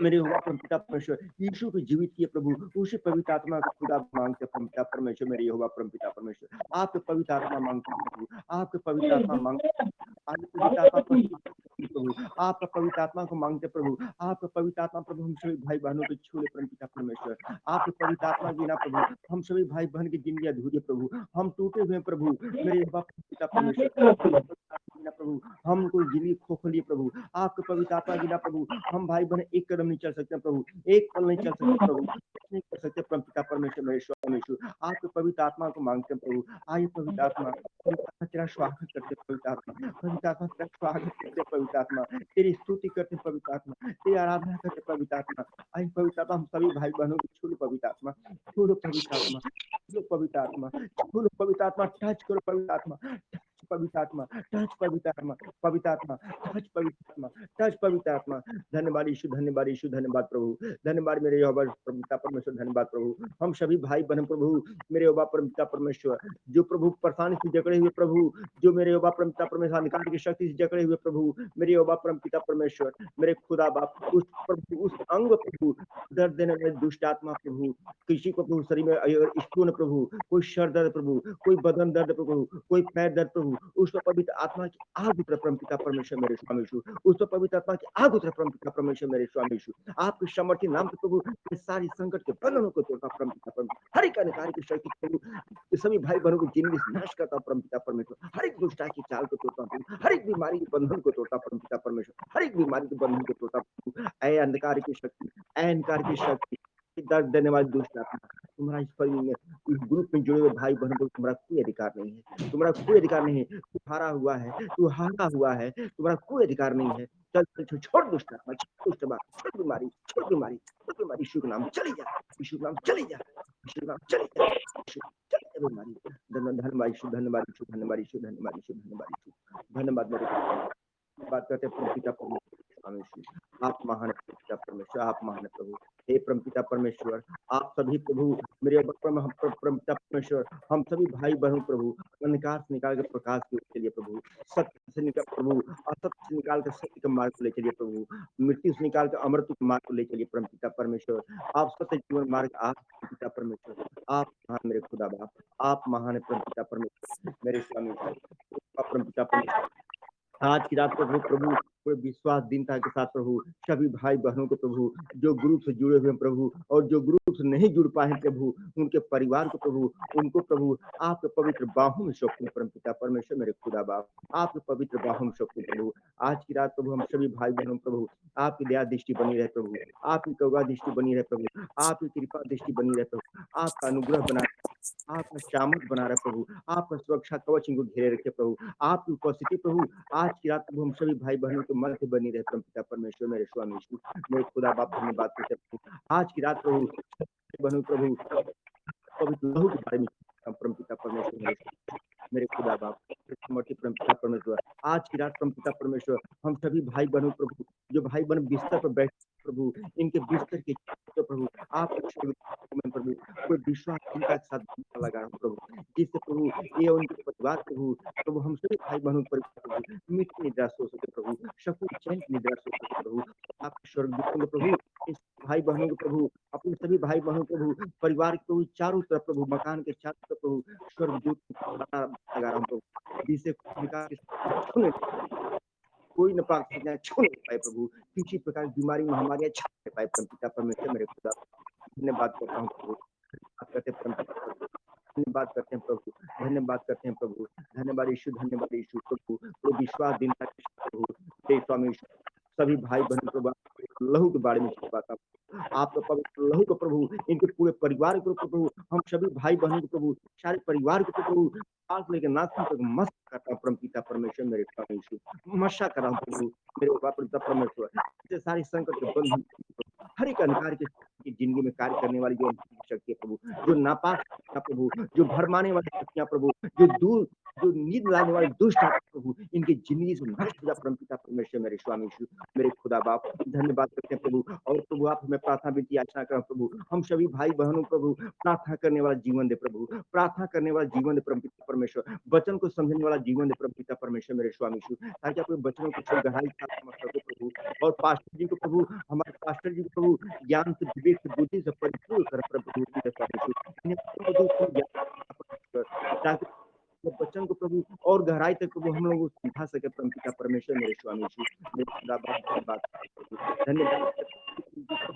मेरे यहोवा परम पिता परमेश्वर यीशु को जीवित किए प्रभु, उसी पवित्र आत्मा को खुदा मांगते परम पिता परमेश्वर मेरे यहोवा परम पिता परमेश्वर, आपके पवित्र आत्मा मांगते प्रभु, आपके पवित्र आत्मा मांगते प्रभु, आपका पवित्र आत्मा को मांगते प्रभु, आपका पवित्र आत्मा प्रभु हम सभी भाई बहनों के छूले परम पिता परमेश्वर, आपके पवित्र आत्मा बिना प्रभु हम सभी भाई बहन की जिंदगी अधूरी प्रभु, हम टूटे हुए प्रभु मेरे पिता परमेश्वर प्रभु, हम कोई जिंदगी खोखली प्रभु, आपके पवित्र आत्मा बिना प्रभु हम भाई बहन एक कदम नहीं चल सकते प्रभु, एक पल नहीं चल सकते प्रभु, नहीं कर सकते परम पिता परमेश्वर मेरे स्वामी यीशु, आपके पवित्र आत्मा को मांगते हैं प्रभु, आइए पवित्र आत्मा तेरा स्वागत करते पवित्र आत्मा, पवित्र आत्मा तेरा स्वागत करते पवित्र आत्मा, तेरी स्तुति करते पवित्र आत्मा, तेरी आराधना करते पवित्र आत्मा, आइए पवित्र आत्मा हम सभी भाई बहनों को छू लो पवित्र आत्मा, छू लो पवित्र आत्मा, छू लो पवित्र आत्मा, छू लो पवित्र आत्मा, टच करो पवित्र आत्मा, पवित्र आत्मा, टच पवित्र आत्मा, पवित्र आत्मा, टच पवित्र आत्मा, टच पवित्र आत्मा। धन्यवाद यीशु, धन्यवाद यीशु, धन्यवाद प्रभु, धन्यवाद मेरे यहोवा पिता परमेश्वर, धन्यवाद प्रभु। हम सभी भाई बहन प्रभु, मेरे यहोवा पिता परमेश्वर, जो प्रभु परेशानी से जकड़े हुए प्रभु, जो मेरे यहोवा पिता परमेश्वर अंधकार की शक्ति से जकड़े हुए प्रभु, मेरे यहोवा पिता परमेश्वर, मेरे खुदा बाप, उस प्रभु, उस अंग प्रभु, दर्द देने वाले दुष्ट आत्मा प्रभु, किसी को प्रभु शरीर में अगर स्टोन प्रभु, कोई सर दर्द प्रभु, कोई बदन दर्द प्रभु, कोई पैर दर्द प्रभु, उस पर पवित्र आत्मा की आग उतरे परमपिता परमेश्वर मेरे स्वामी यीशु, उस पर पवित्र आत्मा की आग उतरे परमपिता परमेश्वर मेरे स्वामी यीशु। आपके समर्थी नाम से प्रभु ये सारी संकट के बंधनों को तोड़ता परमपिता परमेश्वर, हर एक अधिकार की शक्ति प्रभु ये सभी भाई बहनों की जिंदगी से नाश करता परमपिता परमेश्वर, हर एक दुष्टता की चाल को तोड़ता प्रभु, हर एक बीमारी के बंधन को तोड़ता परमपिता परमेश्वर, हर एक बीमारी के बंधन को तोड़ता प्रभु। ऐ अंधकार की शक्ति, ऐ अंधकार की शक्ति, दर्द देने वाली दुष्ट आत्मा, तुम्हारा इस परिवार में, इस ग्रुप में जुड़े हुए भाई बहनों को तुम्हारा कोई अधिकार नहीं है, तुम्हारा कोई अधिकार नहीं है। तू हारा हुआ है, तू हारा हुआ है, तुम्हारा कोई अधिकार नहीं है। चल चल चल, छोड़ दुष्ट आत्मा, छोड़ दुष्ट आत्मा, छोड़ बीमारी, छोड़ बीमारी, छोड़ बीमारी, यीशु के नाम चली जा, यीशु के नाम चली जा, यीशु के नाम चली जा, यीशु चली जा बीमारी। धन्यवाद यीशु, धन्यवाद यीशु, धन्यवाद यीशु, धन्यवाद यीशु, धन्यवाद यीशु, धन्यवाद मेरे बात करते हैं परमपिता परमेश्वर, आप महान परमपिता परमेश्वर, आप महान प्रभु। हे परमपिता परमेश्वर, आप सभी प्रभु मेरे परमपिता परमेश्वर, हम सभी भाई बहन प्रभु अंधकार से निकाल के प्रकाश की ओर चलिए प्रभु, सत्य से निकाल प्रभु, असत्य से निकाल कर सत्य के मार्ग को ले चलिए प्रभु, मृत्यु से निकाल कर अमृत के मार्ग को ले चलिए परमपिता परमेश्वर। आप सत्य जीवन मार्ग, आप परमपिता परमेश्वर, आप महान मेरे खुदा बाप, आप महान परमपिता परमेश्वर मेरे स्वामी परमपिता परमेश्वर। आज की रात को प्रभु पूरे विश्वास दीनता के साथ प्रभु सभी भाई बहनों को प्रभु जो ग्रुप से जुड़े हुए हैं प्रभु और जो ग्रुप से नहीं जुड़ पाए हैं प्रभु, उनके परिवार को प्रभु, उनको प्रभु आपके पवित्र बाहों में सौंपते हैं परमपिता परमेश्वर मेरे खुदा बाप, आपके पवित्र बाहों में सौंपते हैं प्रभु। आज की रात प्रभु हम सभी भाई बहनों प्रभु आपकी दया दृष्टि बनी रहे प्रभु, आपकी कृपा दृष्टि बनी रहे प्रभु, आपकी कृपा दृष्टि बनी रहे प्रभु, आपका अनुग्रह बना, आपका शामत बना रहे प्रभु, आपका सुरक्षा कवच इनको घेरे रखे प्रभु, आपकी उपस्थिति प्रभु आज की रात प्रभु हम सभी भाई बहनों के मध्य बनी रहे परमपिता परमेश्वर मेरे स्वामी यीशु मेरे खुदा बाप, धन्यवाद करते प्रभु। आज की रात प्रभु बहनों प्रभु पवित्र लहू के बारे में परमपिता परमेश्वर मेरे खुदा बाप, समर्थी परमपिता परमेश्वर। आज की रात परमपिता परमेश्वर हम सभी भाई बहनों प्रभु जो भाई बहन बिस्तर पर बैठे प्रभु, इनके बिस्तर के प्रभु आप प्रभु कोई विश्वास चिंता के साथ लगा प्रभु, जिससे प्रभु ये उनके परिवार प्रभु प्रभु हम सभी भाई बहनों पर प्रभु मिट्टी निद्रा सो सके प्रभु, शकुन चैन की निद्रा सो सके प्रभु, आप स्वर्ग प्रभु इस भाई बहनों को प्रभु अपने सभी भाई बहनों प्रभु परिवार के प्रभु चारों तरफ प्रभु मकान के चारों तरफ प्रभु स्वर्गदूत लगा रहा हूं प्रभु, जिससे कोई न पा सके छू नहीं पाए प्रभु, किसी प्रकार की बीमारी महामारियां छा नहीं पाए परमपिता परमेश्वर मेरे खुदा, धन्यवाद करता हूँ प्रभु, धन्यवाद करते हैं प्रभु, धन्यवाद करते हैं प्रभु, धन्यवाद यीशु प्रभु, तो विश्वास दिन प्रभु हे स्वामी सभी भाई बहन प्रभु लहू के बारे में बात आपका पवित्र लहू को प्रभु इनके पूरे परिवार को प्रभु, हम सभी भाई बहनों को प्रभु सारे परिवार को प्रभु आग लेकर नाथ तक मस्त करता हूँ परमपिता परमेश्वर मेरे स्वामी यीशु, मशा कर रहा हूँ प्रभु मेरे परमपिता परमेश्वर, ऐसे सारी संकट के बंधन हर एक अंधकार की जिंदगी में कार्य करने वाली जो शक्ति है प्रभु, जो नापाक प्रभु, जो भरमाने वाली शक्तियां प्रभु, जो दूर जो नींद लाने वाले दुष्ट प्रभु इनकी जिंदगी से नष्ट हो परमपिता परमेश्वर मेरे स्वामी यीशु मेरे खुदा बाप, धन्यवाद करते हैं प्रभु। और प्रभु आप हमें प्रार्थना विनती याचना करें प्रभु, हम सभी भाई बहनों प्रभु प्रार्थना करने वाला जीवन दे प्रभु, प्रार्थना करने वाला जीवन दे परमपिता परमेश्वर, वचन को समझने वाला जीवन दे परमपिता परमेश्वर मेरे स्वामी यीशु, ताकि अपने वचनों को गहराई से समझ सको प्रभु, और पास्टर जी को प्रभु हमारे पास्टर जी को प्रभु ज्ञान से विवेक से बुद्धि से परिपूर्ण कर प्रभु ताकि बच्चन को प्रभु और गहराई तक प्रभु हम लोग सिखा सके परमपिता परमेश्वर मेरे स्वामी यीशु मेरे खुदा बाप, धन्यवाद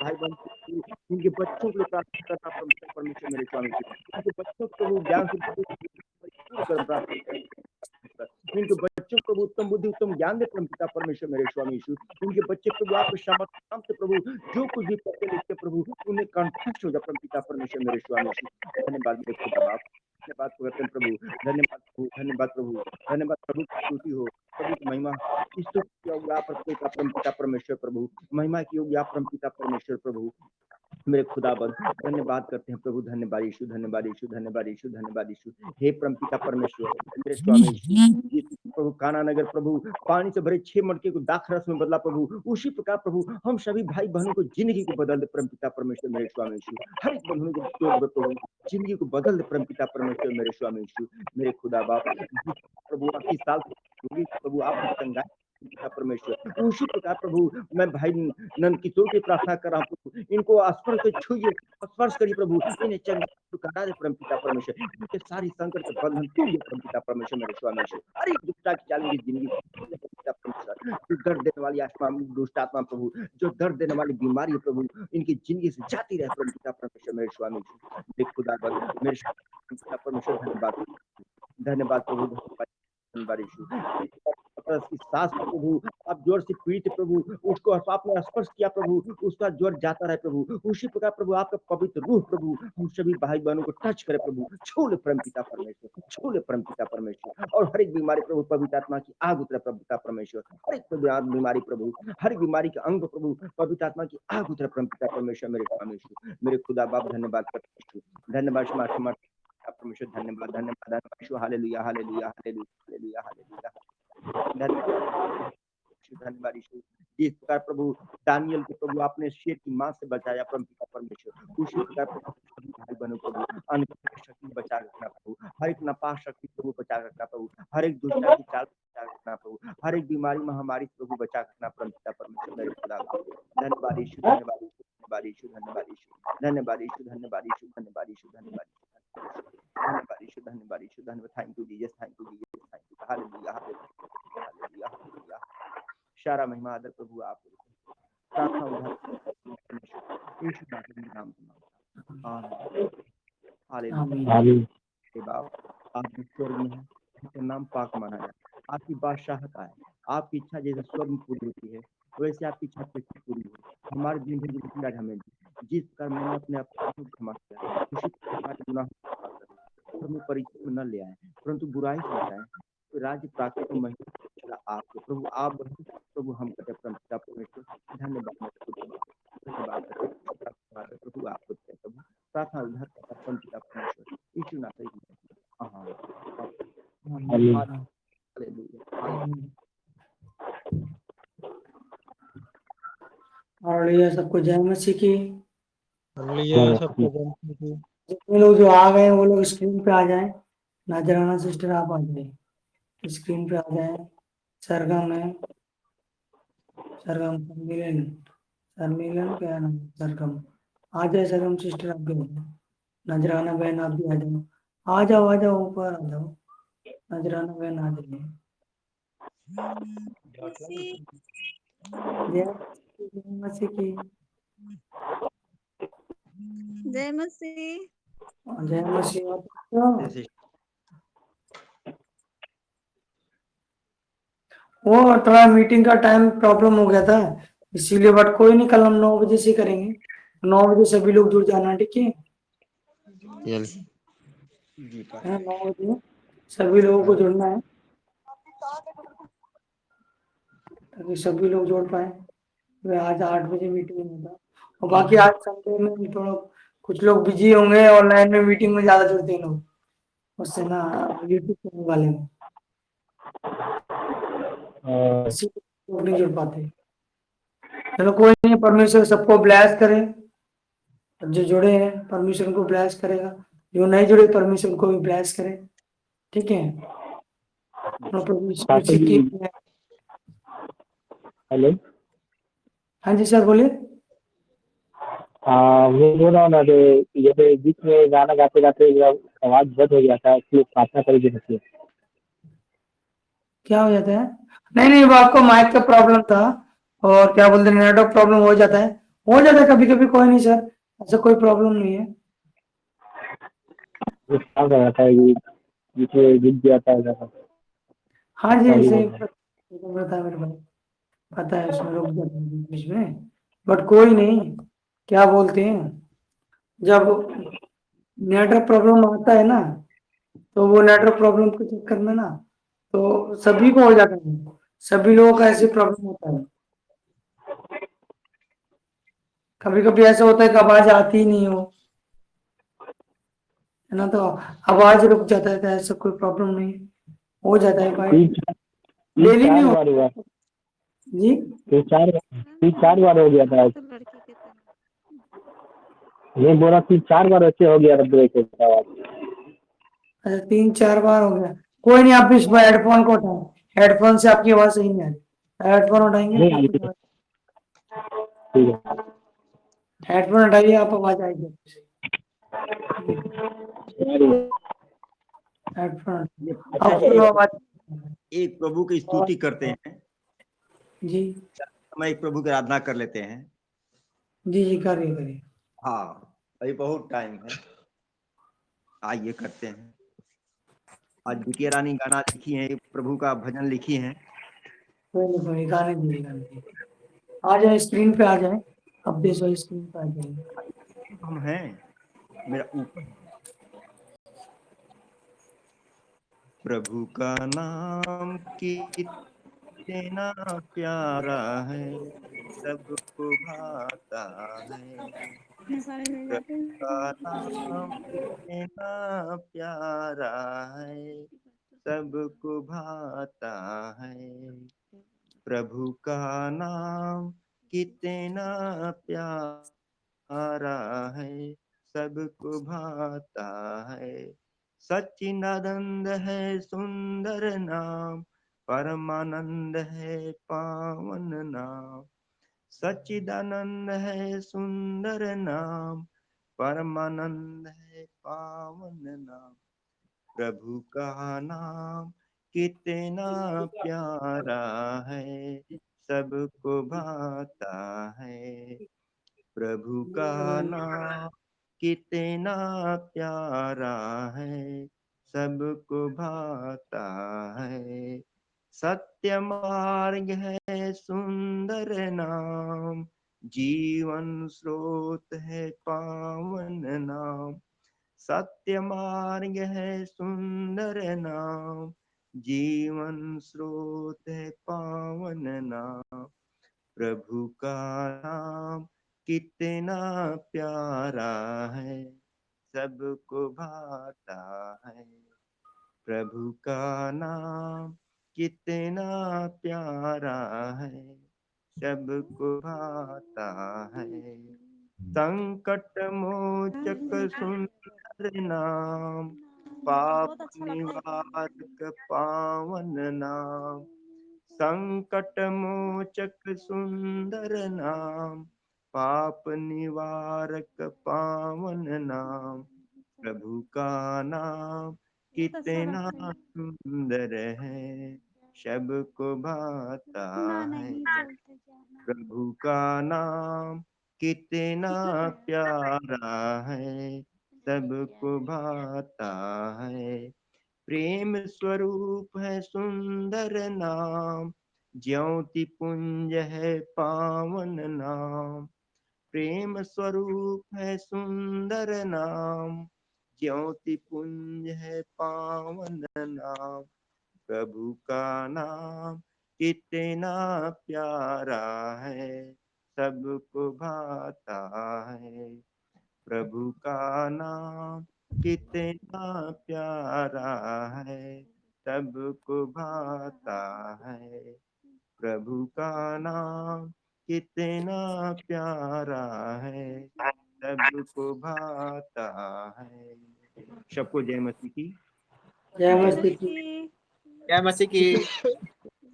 भाई बहन उनके बच्चों के लिए प्रार्थना करना परमपिता परमेश्वर मेरे स्वामी यीशु, उनके बच्चों को प्रभु ज्ञान से इनके बच्चों को उत्तम बुद्धि उत्तम ज्ञान दे परमपिता परमेश्वर मेरे स्वामी यीशु, इनके बच्चे प्रभु आपके सामर्थ्य नाम से प्रभु जो कुछ भी पढ़ते लिखते प्रभु उन्हें कंठस्थ हो जाए परमपिता परमेश्वर मेरे स्वामी यीशु, धन्यवाद मेरे खुदा बाप, धन्यवाद करते हैं प्रभु, धन्यवाद प्रभु, धन्यवाद प्रभु, धन्यवाद प्रभु की स्तुति हो, प्रभु की महिमा की स्तुति परमपिता परमेश्वर प्रभु, महिमा की होगी आप परमपिता परमेश्वर प्रभु, मेरे खुदाबंद धन्यवाद करते हैं प्रभु। धन्यवाद यीशु, धन्यवाद यीशु, धन्यवाद यीशु, धन्यवाद यीशु। हे परमपिता परमेश्वर, मेरे स्वामी यीशु प्रभु, काना नगर प्रभु पानी से भरे 6 मटके को दाखरस में बदला प्रभु, उसी प्रकार प्रभु हम सभी भाई बहनों को जिंदगी को बदल दे परमपिता परमेश्वर मेरे स्वामी यीशु। हर एक बंधुओं को तोड़ दे प्रभु, जिंदगी को बदल दे परमपिता परमेश्वर मेरे स्वामी यीशु। मेरे खुदा बाप प्रभु आपकी साल प्रभु आपकी चंगाई पिता परमेश्वर, उसी प्रकार प्रभु मैं भाई नंद किशोर की प्रार्थना कर रहा हूँ प्रभु, इनको स्पर्श छुइए, स्पर्श करिए प्रभु, इन्हें चंगा करा दे परमपिता परमेश्वर, इनके सारी संकट के बंधन टूट परमपिता परमेश्वर मेरे स्वामी, हर एक दुष्टा की चाल इनकी जिंदगी परमपिता परमेश्वर, जो दर्द देने वाली आत्मा दुष्ट आत्मा प्रभु, जो दर्द देने वाली बीमारी है प्रभु, इनकी जिंदगी से जाती रहे परमपिता परमेश्वर मेरे स्वामी, मेरे खुदा मेरे परमेश्वर धन्यवाद, धन्यवाद प्रभु, धन्यवाद यीशु। की सांस प्रभु आप जोर से पीड़ित प्रभु, उसको आपने स्पर्श किया प्रभु, उसका जोर जाता रहे प्रभु, उसी प्रकार प्रभु आपका पवित्र रूह प्रभु हम सभी भाई बहनों को टच करे प्रभु, छू ले परमपिता परमेश्वर, छू ले परमपिता परमेश्वर, और हर एक बीमारी प्रभु पवित्र आत्मा की आग उतरे परमपिता परमेश्वर, हर एक बीमारी प्रभु, हर बीमारी के अंग प्रभु पवित्र आत्मा की आग उतरे परमपिता परमेश्वर मेरे परमेश्वर, मेरे खुदा बाप धन्यवाद करते, धन्यवाद परमेश्वर, धन्यवाद धन्यवाद धन्यवाद, हालेलुया हालेलुया हालेलुया हालेलुया धन्यवाद यीशु। जिस प्रकार प्रभु दानियल को प्रभु आपने शेर की मां से बचाया परमपिता परमेश्वर, उसी प्रकार प्रभु भाई बहनों प्रभु अनगिनत शक्ति बचा रखना प्रभु, हर एक नापाक शक्ति प्रभु बचा रखना प्रभु, हर एक दुष्टा की चाल बचा रखना प्रभु, हर एक बीमारी महामारी प्रभु बचा रखना परमपिता परमेश्वर मेरे खुदा। धन्यवाद यीशु, धन्यवाद यीशु, धन्यवाद यीशु, धन्यवाद यीशु, धन्यवाद यीशु, धन्यवाद यीशु, धन्यवाद यीशु, धन्यवाद धन्यवाद यीशु, धन्यवाद यीशु, धन्यवाद। Thank you Jesus, thank you Jesus, thank you, hallelujah hallelujah hallelujah. सारा महिमा आदर प्रभु आप प्रार्थना उद्धार यीशु के नाम से आमीन हालेलुया। हे बाप आप स्वर्ग में हैं, आपका नाम पाक माना जाए, आपकी बादशाहत आए, आपकी इच्छा जैसे स्वर्ग में पूरी होती है वैसे आपकी इच्छा पृथ्वी पूरी हो हमारे जिंदगी में हमें जिस प्रकार मैंने अपने आप को क्षमा किया उसी प्रकार गुनाह हमें परीक्षा में न ले आए परंतु बुराई से बचाएं, तो राज्य प्राप्ति को महिमा आपको प्रभु आप प्रभु हम करते परमपिता परमेश्वर धन्यवाद प्रभु आप प्रभु प्रार्थना उद्धार करता परमपिता परमेश्वर यीशु नाम हालेलुया। सबको जय मसीह की। हालेलुया, सबको जय मसीह की। जितने लोग जो आ गए वो लोग स्क्रीन पे आ जाएं। नजराना सिस्टर आप आ जाए, स्क्रीन पे आ जाए। सरगम है, सरगम सम्मिलन, सम्मिलन क्या नाम, सरगम आ जाए। सरगम सिस्टर आप भी नजराना बहन आप भी आ जाओ, आ जाओ आ जाओ, ऊपर आ जाओ। नजराना बहन आ जाइए। जय मसीह की। जय मसीह। जय मसीह। वो थोड़ा मीटिंग का टाइम प्रॉब्लम हो गया था इसीलिए, बट कोई नहीं, कल हम 9 बजे से करेंगे। 9 बजे सभी लोग जुड़ जाना, ठीक है? 9 बजे सभी लोगों को जुड़ना है ताकि सभी लोग जोड़ पाए। वे आज 8 बजे मीटिंग में था, और बाकी आज संडे में थोड़ा कुछ लोग बिजी होंगे, ऑनलाइन में मीटिंग में ज्यादा जुड़ते हैं लोग, उससे ना यूट्यूब चैनल वाले में नहीं जुड़ पाते। चलो कोई नहीं, परमेश्वर सबको ब्लेस करे। जो जुड़े हैं परमेश्वर को ब्लेस करेगा, जो नहीं जुड़े परमेश्वर को भी ब्लेस करे, ठीक है? हेलो, हाँ जी सर बोलिए। वो बोल रहा हूँ ना कि जैसे बीच में गाना गाते गाते आवाज बंद हो गया था, इसलिए प्रार्थना कर दीजिए। क्या हो जाता है? नहीं वो आपको माइक का प्रॉब्लम था, और क्या बोलते हैं नेटवर्क प्रॉब्लम हो जाता है कभी कभी। कोई नहीं सर, ऐसा कोई प्रॉब्लम नहीं है। हाँ जी सही पता है मेरे को, पता है उसमें रुक जाता है बीच में, बट कोई नहीं। क्या बोलते हैं, जब नेटवर्क प्रॉब्लम आता है ना, तो वो नेटवर्क प्रॉब्लम के चक्कर में ना तो सभी को हो जाता है, सभी लोगों का ऐसी प्रॉब्लम होता है। कभी कभी ऐसा होता है कि आवाज आती ही नहीं है ना, तो आवाज रुक जाता है, तो ऐसा कोई प्रॉब्लम नहीं हो जाता है भाई, डेली नहीं हो। बार हुआ जी चार बार हो गया था। तो लड़की के तरह ये बोला 3-4 बार ऐसे हो गया था ब्रेक होता आवाज। अच्छा 3-4 बार हो गया, कोई नहीं, आप इस बार हेडफोन को हटाओ, हेडफोन से आपकी आवाज सही नहीं आ रही, हेडफोन हटाएंगे नहीं तो आई कुछ थी। ठीक है। हेडफोन हटाइए, आप आवाज आएगी। हेडफोन अच्छा आपको लो आवाज। एक प्रभु की स्तुति करते हैं, जी हम एक प्रभु की आराधना कर लेते हैं। जी जी, करिए करिए। हाँ, अभी बहुत टाइम है, आइए करते हैं। आज विकी रानी गाना लिखी है, प्रभु का भजन लिखी है। कोई नहीं, कोई नहीं, गाने दीजिए, गाने दीजिए। आ जाए स्क्रीन पे, आ जाए, अब देखो स्क्रीन पे आ जाएंगे। हम हैं, मेरा ऊपर। प्रभु का नाम कितना प्यारा है, सबको भाता है। अपने सारे ले जाते प्रभु का हैं। नाम कितना प्यारा है, सबको भाता है। प्रभु का नाम कितना प्यारा है, सबको भाता है। सच्चिदानंद है सुंदर नाम, परमानंद है पावन नाम। सच्चिदानंद है सुंदर नाम, परमानंद है पावन नाम। प्रभु का नाम कितना प्यारा है, सबको भाता है। प्रभु का नाम कितना प्यारा है, सबको भाता है। सत्य मार्ग है सुंदर नाम, जीवन स्रोत है पावन नाम। सत्य मार्ग है सुंदर नाम, जीवन स्रोत है पावन नाम। प्रभु का नाम कितना प्यारा है, सबको भाता है। प्रभु का नाम कितना प्यारा है, सबको भाता है। संकट मोचक सुंदर नाम, पाप बहुत अच्छा लगता है गाना। निवारक पावन नाम। संकट मोचक सुंदर नाम, पाप निवारक पावन नाम। प्रभु का नाम बहुत अच्छा कितना लगता है। सुंदर है, सबको भाता ना है। नहीं चलते जाना। प्रभु का नाम कितना प्यारा है, सबको भाता है। प्रेम स्वरूप है सुंदर नाम, ज्योति पुंज है पावन नाम। प्रेम स्वरूप है सुंदर नाम, ज्योति पुंज है पावन नाम। प्रभु का नाम कितना प्यारा है, सबको भाता है। प्रभु का नाम कितना प्यारा है, सबको भाता है। प्रभु का नाम कितना प्यारा है, सबको भाता है। सबको जय मसीह की। जय जय मसीह की। मसीह। जय मसीह की। जय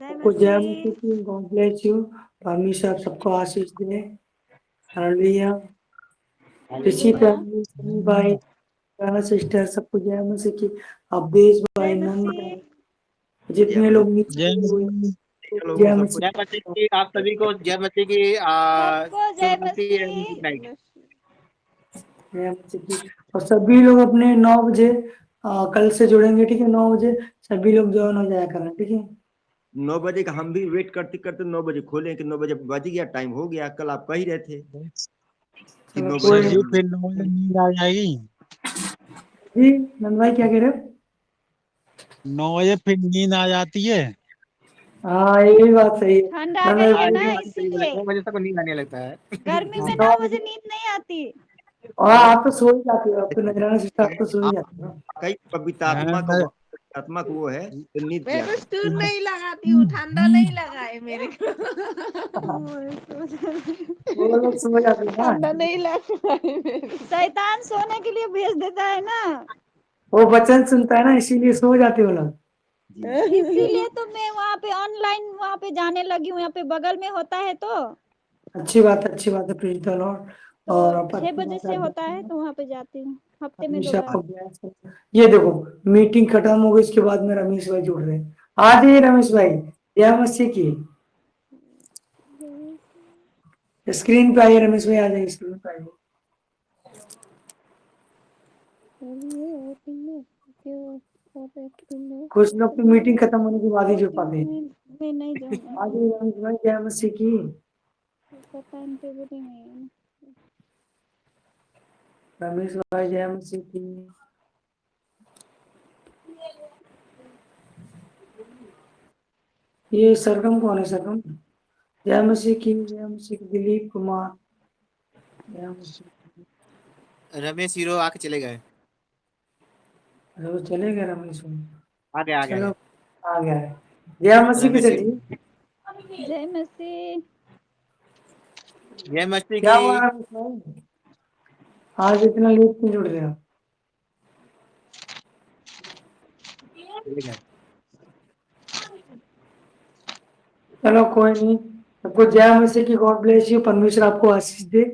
सबको जय मसीह मसीह। की। God bless you. परमेश्वर सबको आशीष दे। हालेलुया। ऋषि हालेलुया। फैमिली, सनी भाई, सिस्टर, सबको जय मसीह की। अवधेश जय भाई, नंद मसीह। भाई, जितने लोग नीचे जय गए हुए, मसीह। जय सबको मसीह। जय मसीह की। आप सभी को जय मसीह की सबको शुभ जय शांति एंड गुड नाइट। मसीह। जय मसीह की। और सभी लोग अपने 9 बजे कल से जुड़ेंगे, ठीक है? 9 बजे सभी लोग ज्वाइन हो जाया करें, ठीक है? 9 बजे का हम भी वेट करते करते 9 बजे खोले कि 9 बजे बज गया, टाइम हो गया। कल आप कह ही रहे थे कि चलो 9 बजे कोई सर में जी हम। फिर 9 बजे नींद आ जाएगी। जी नंद भाई क्या कह रहे हो? 9 बजे फिर नींद आ जाती है। हाँ ये भी बात सही है। ठंड आ मैं गई है मेरे ना को इसीलिए। 9 बजे तक नींद आने लगता है। गर्मी में तो 9 बजे नींद नहीं आती। और आप तो सो ही जाते हो, आपको नजराना सिस्टम, आप तो सो ही जाते हो। कई पवित्रात्मक वो है जो नींद मैं दिलाता तो है। स्टूल नहीं लगाती हूँ, ठंडा नहीं लगा है मेरे को। वो लोग सो जाते हैं ना, ठंडा नहीं लगा है मेरे को। शैतान सोने के लिए भेज देता है ना, वो वचन सुनता है ना, इसीलिए सो जाते हो लोग। इसीलिए तो मैं वहाँ पे ऑनलाइन वहाँ पे जाने लगी हूँ। यहाँ पे बगल में होता है तो अच्छी बात है, अच्छी बात है, प्रेज द लॉर्ड। और तो आप 6 अच्छी बजे बात है, से आप होता देखते है हैं। तो वहाँ पे जाती हूँ हफ्ते में 2 हमेशा बार। आपको bless करें। ये देखो, मीटिंग खत्म हो गई, इसके बाद में रमेश भाई जुड़ रहे हैं। आ जाइए रमेश भाई, जय मसीह की। स्क्रीन पे आइए रमेश भाई, आ जाइए स्क्रीन पे आइए। कुछ लोग तो मीटिंग खत्म होने के बाद ही जुड़ पाते हैं। मैं नहीं जाऊँगा, आ जाइए रमेश भाई, जय मसीह की। उसका टाइम टेबल ही नहीं है ना। रमेश भाई जय मसीह की। ये सरगम कौन है? सरगम जय मसीह की, जय मसीह की। दिलीप कुमार जय मसीह की। रमेश हीरो आके चले गए। अरे वो चले गए रमेश भाई। आ गए आ गए आ चलो, गए। आ गया है। जय मसीह की रमेश सर हीरो। जी। जय मसीह। जय मस्ती क्या की। हुआ रमेश भाई, आज इतना लेट क्यों जुड़ रहे हो? चले गए। चलो कोई नहीं, सबको जय मसीह की। गॉड ब्लेस यू, परमेश्वर आपको आशीष दे।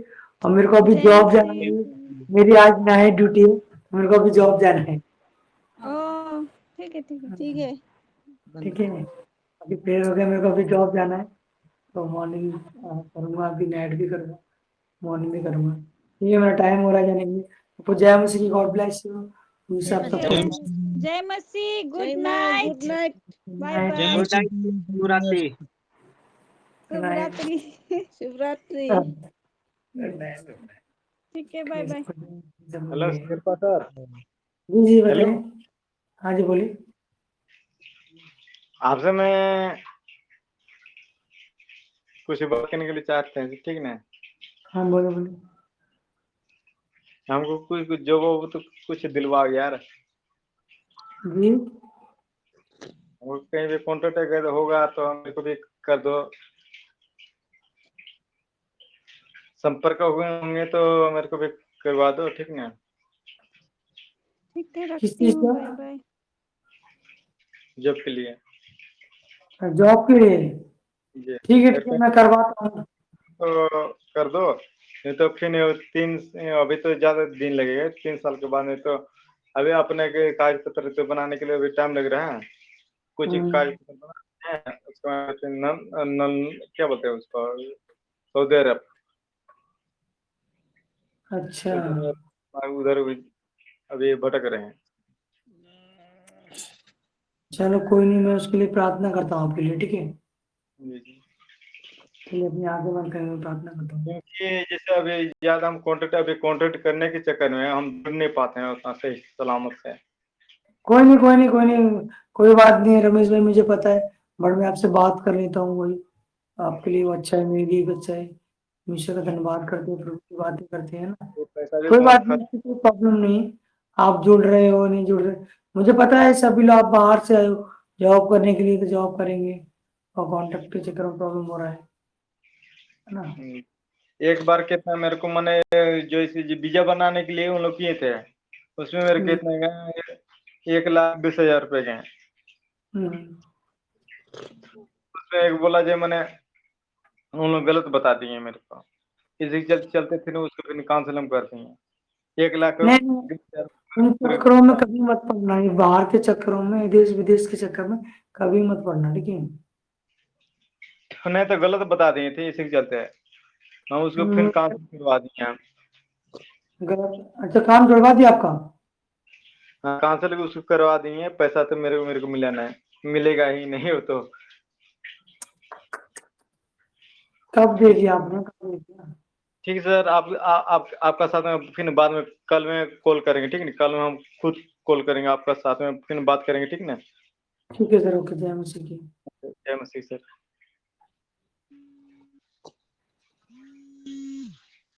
और मेरे को अभी जय जॉब जाना है, मसीह। मेरी आज नाइट ड्यूटी है, मेरे को अभी जॉब जाना है। ओ ठीक है ठीक है ठीक है। ठीक है, अभी प्रेयर हो गया, मेरे को अभी जॉब जाना है। तो मॉर्निंग करूँगा, अभी नाइट भी करूँगा, मॉर्निंग भी करूँगा। ठीक है, मेरा टाइम हो रहा है जाने के लिए। आपको जय मसीह की। God bless you. सब जय मसीह। Good night. Good night. Bye night. Bye. Good night. शुभ रात्रि। शुभ रात्रि। शुभ रात्रि। ठीक है bye bye. Hello Kripa sir. जी जी हेलो, बताइए। हाँ जी बोलिए। आपसे मैं कुछ बात करने के लिए चाहते हैं, ठीक ना? हाँ बोलो बोलो। हमको कुछ कुछ जॉब तो कुछ दिलवा यार। जी वो कहीं भी कॉन्ट्रैक्ट अगर होगा तो मेरे को भी कर दो। संपर्क हुए होंगे तो मेरे को भी करवा दो, ठीक ना? ठीक है किस रखती चीज हूँ। बाय का? बाय। जॉब के लिए। जॉब के लिए? जी। ठीक है अगर ठीक है, कहीं मैं करवाता हूँ। तो कर दो, नहीं तो फिर अभी तो ज्यादा दिन लगेगा, 3 साल के बाद। नहीं तो अभी अपने के कागज पत्र तो बनाने के लिए अभी टाइम लग रहा है। कुछ कागज पत्र बनाने हैं, उसके बाद फिर क्या बोलते हैं उसको, सऊदी अरब। अच्छा उधर भी अभी भटक रहे हैं। चलो कोई नहीं, मैं उसके लिए प्रार्थना करता हूँ आपके लिए, ठीक है? जी जी। चलिए अपनी आंखें बंद करके मैं प्रार्थना करता हूँ। क्योंकि जैसे अभी ज्यादा हम कॉन्ट्रैक्ट करने के चक्कर में हम जुड़ नहीं पाते हैं उतना सही सलामत से। कोई नहीं कोई नहीं कोई नहीं, कोई बात नहीं है रमेश भाई, मुझे पता है। बट मैं आपसे बात कर लेता हूँ, वही आपके लिए वो अच्छा है, मेरे लिए भी अच्छा है। ईश्वर का धन्यवाद करते हैं, प्रभु की बातें करते हैं ना। तो पैसा भी कोई बहुत बात नहीं, खर्च। ऐसी कोई प्रॉब्लम नहीं है। आप जुड़ रहे हो नहीं जुड़ रहे, मुझे पता है। सभी लोग आप बाहर से आए हो जॉब करने के लिए, तो जॉब करेंगे, और कॉन्ट्रैक्ट के चक्कर में प्रॉब्लम हो रहा है ना? एक बार कितना मेरे को मैंने जो इसे जो वीजा बनाने के लिए उन लोग किए थे, उसमें मेरे कितने गए, 1,20,000 रुपये गए। हम्म, उसमें एक बोला जो मैंने, उन लोग गलत बता दिए मेरे को। इसी के चलते फिर उसको फिर कैंसिल हम कर दिए। 1,00,000 नहीं नहीं, इन पूरे। चक्करों में कभी मत पड़ना, ये बाहर के चक्करों में, देश विदेश के चक्कर में कभी मत पड़ना, ठीक है? नहीं तो गलत बता दिए थे, इसी के चलते हम उसको फिर कैंसिल करवा दिए हैं। गलत? अच्छा, काम जुड़वा दिया आपका? हाँ, कैंसिल भी उसको करवा दिए। पैसा तो मेरे को मिला नहीं, मिलेगा ही नहीं वो तो। कब दे दिया आपने, कब दे दिया? ठीक है सर, आपका साथ में फिर बाद में कल में कॉल करेंगे, ठीक है ना? कल में हम खुद कॉल करेंगे आपका साथ में, फिर बात करेंगे, ठीक ना? ठीक है सर, ओके, जय मसीह की। जय मसीह सर।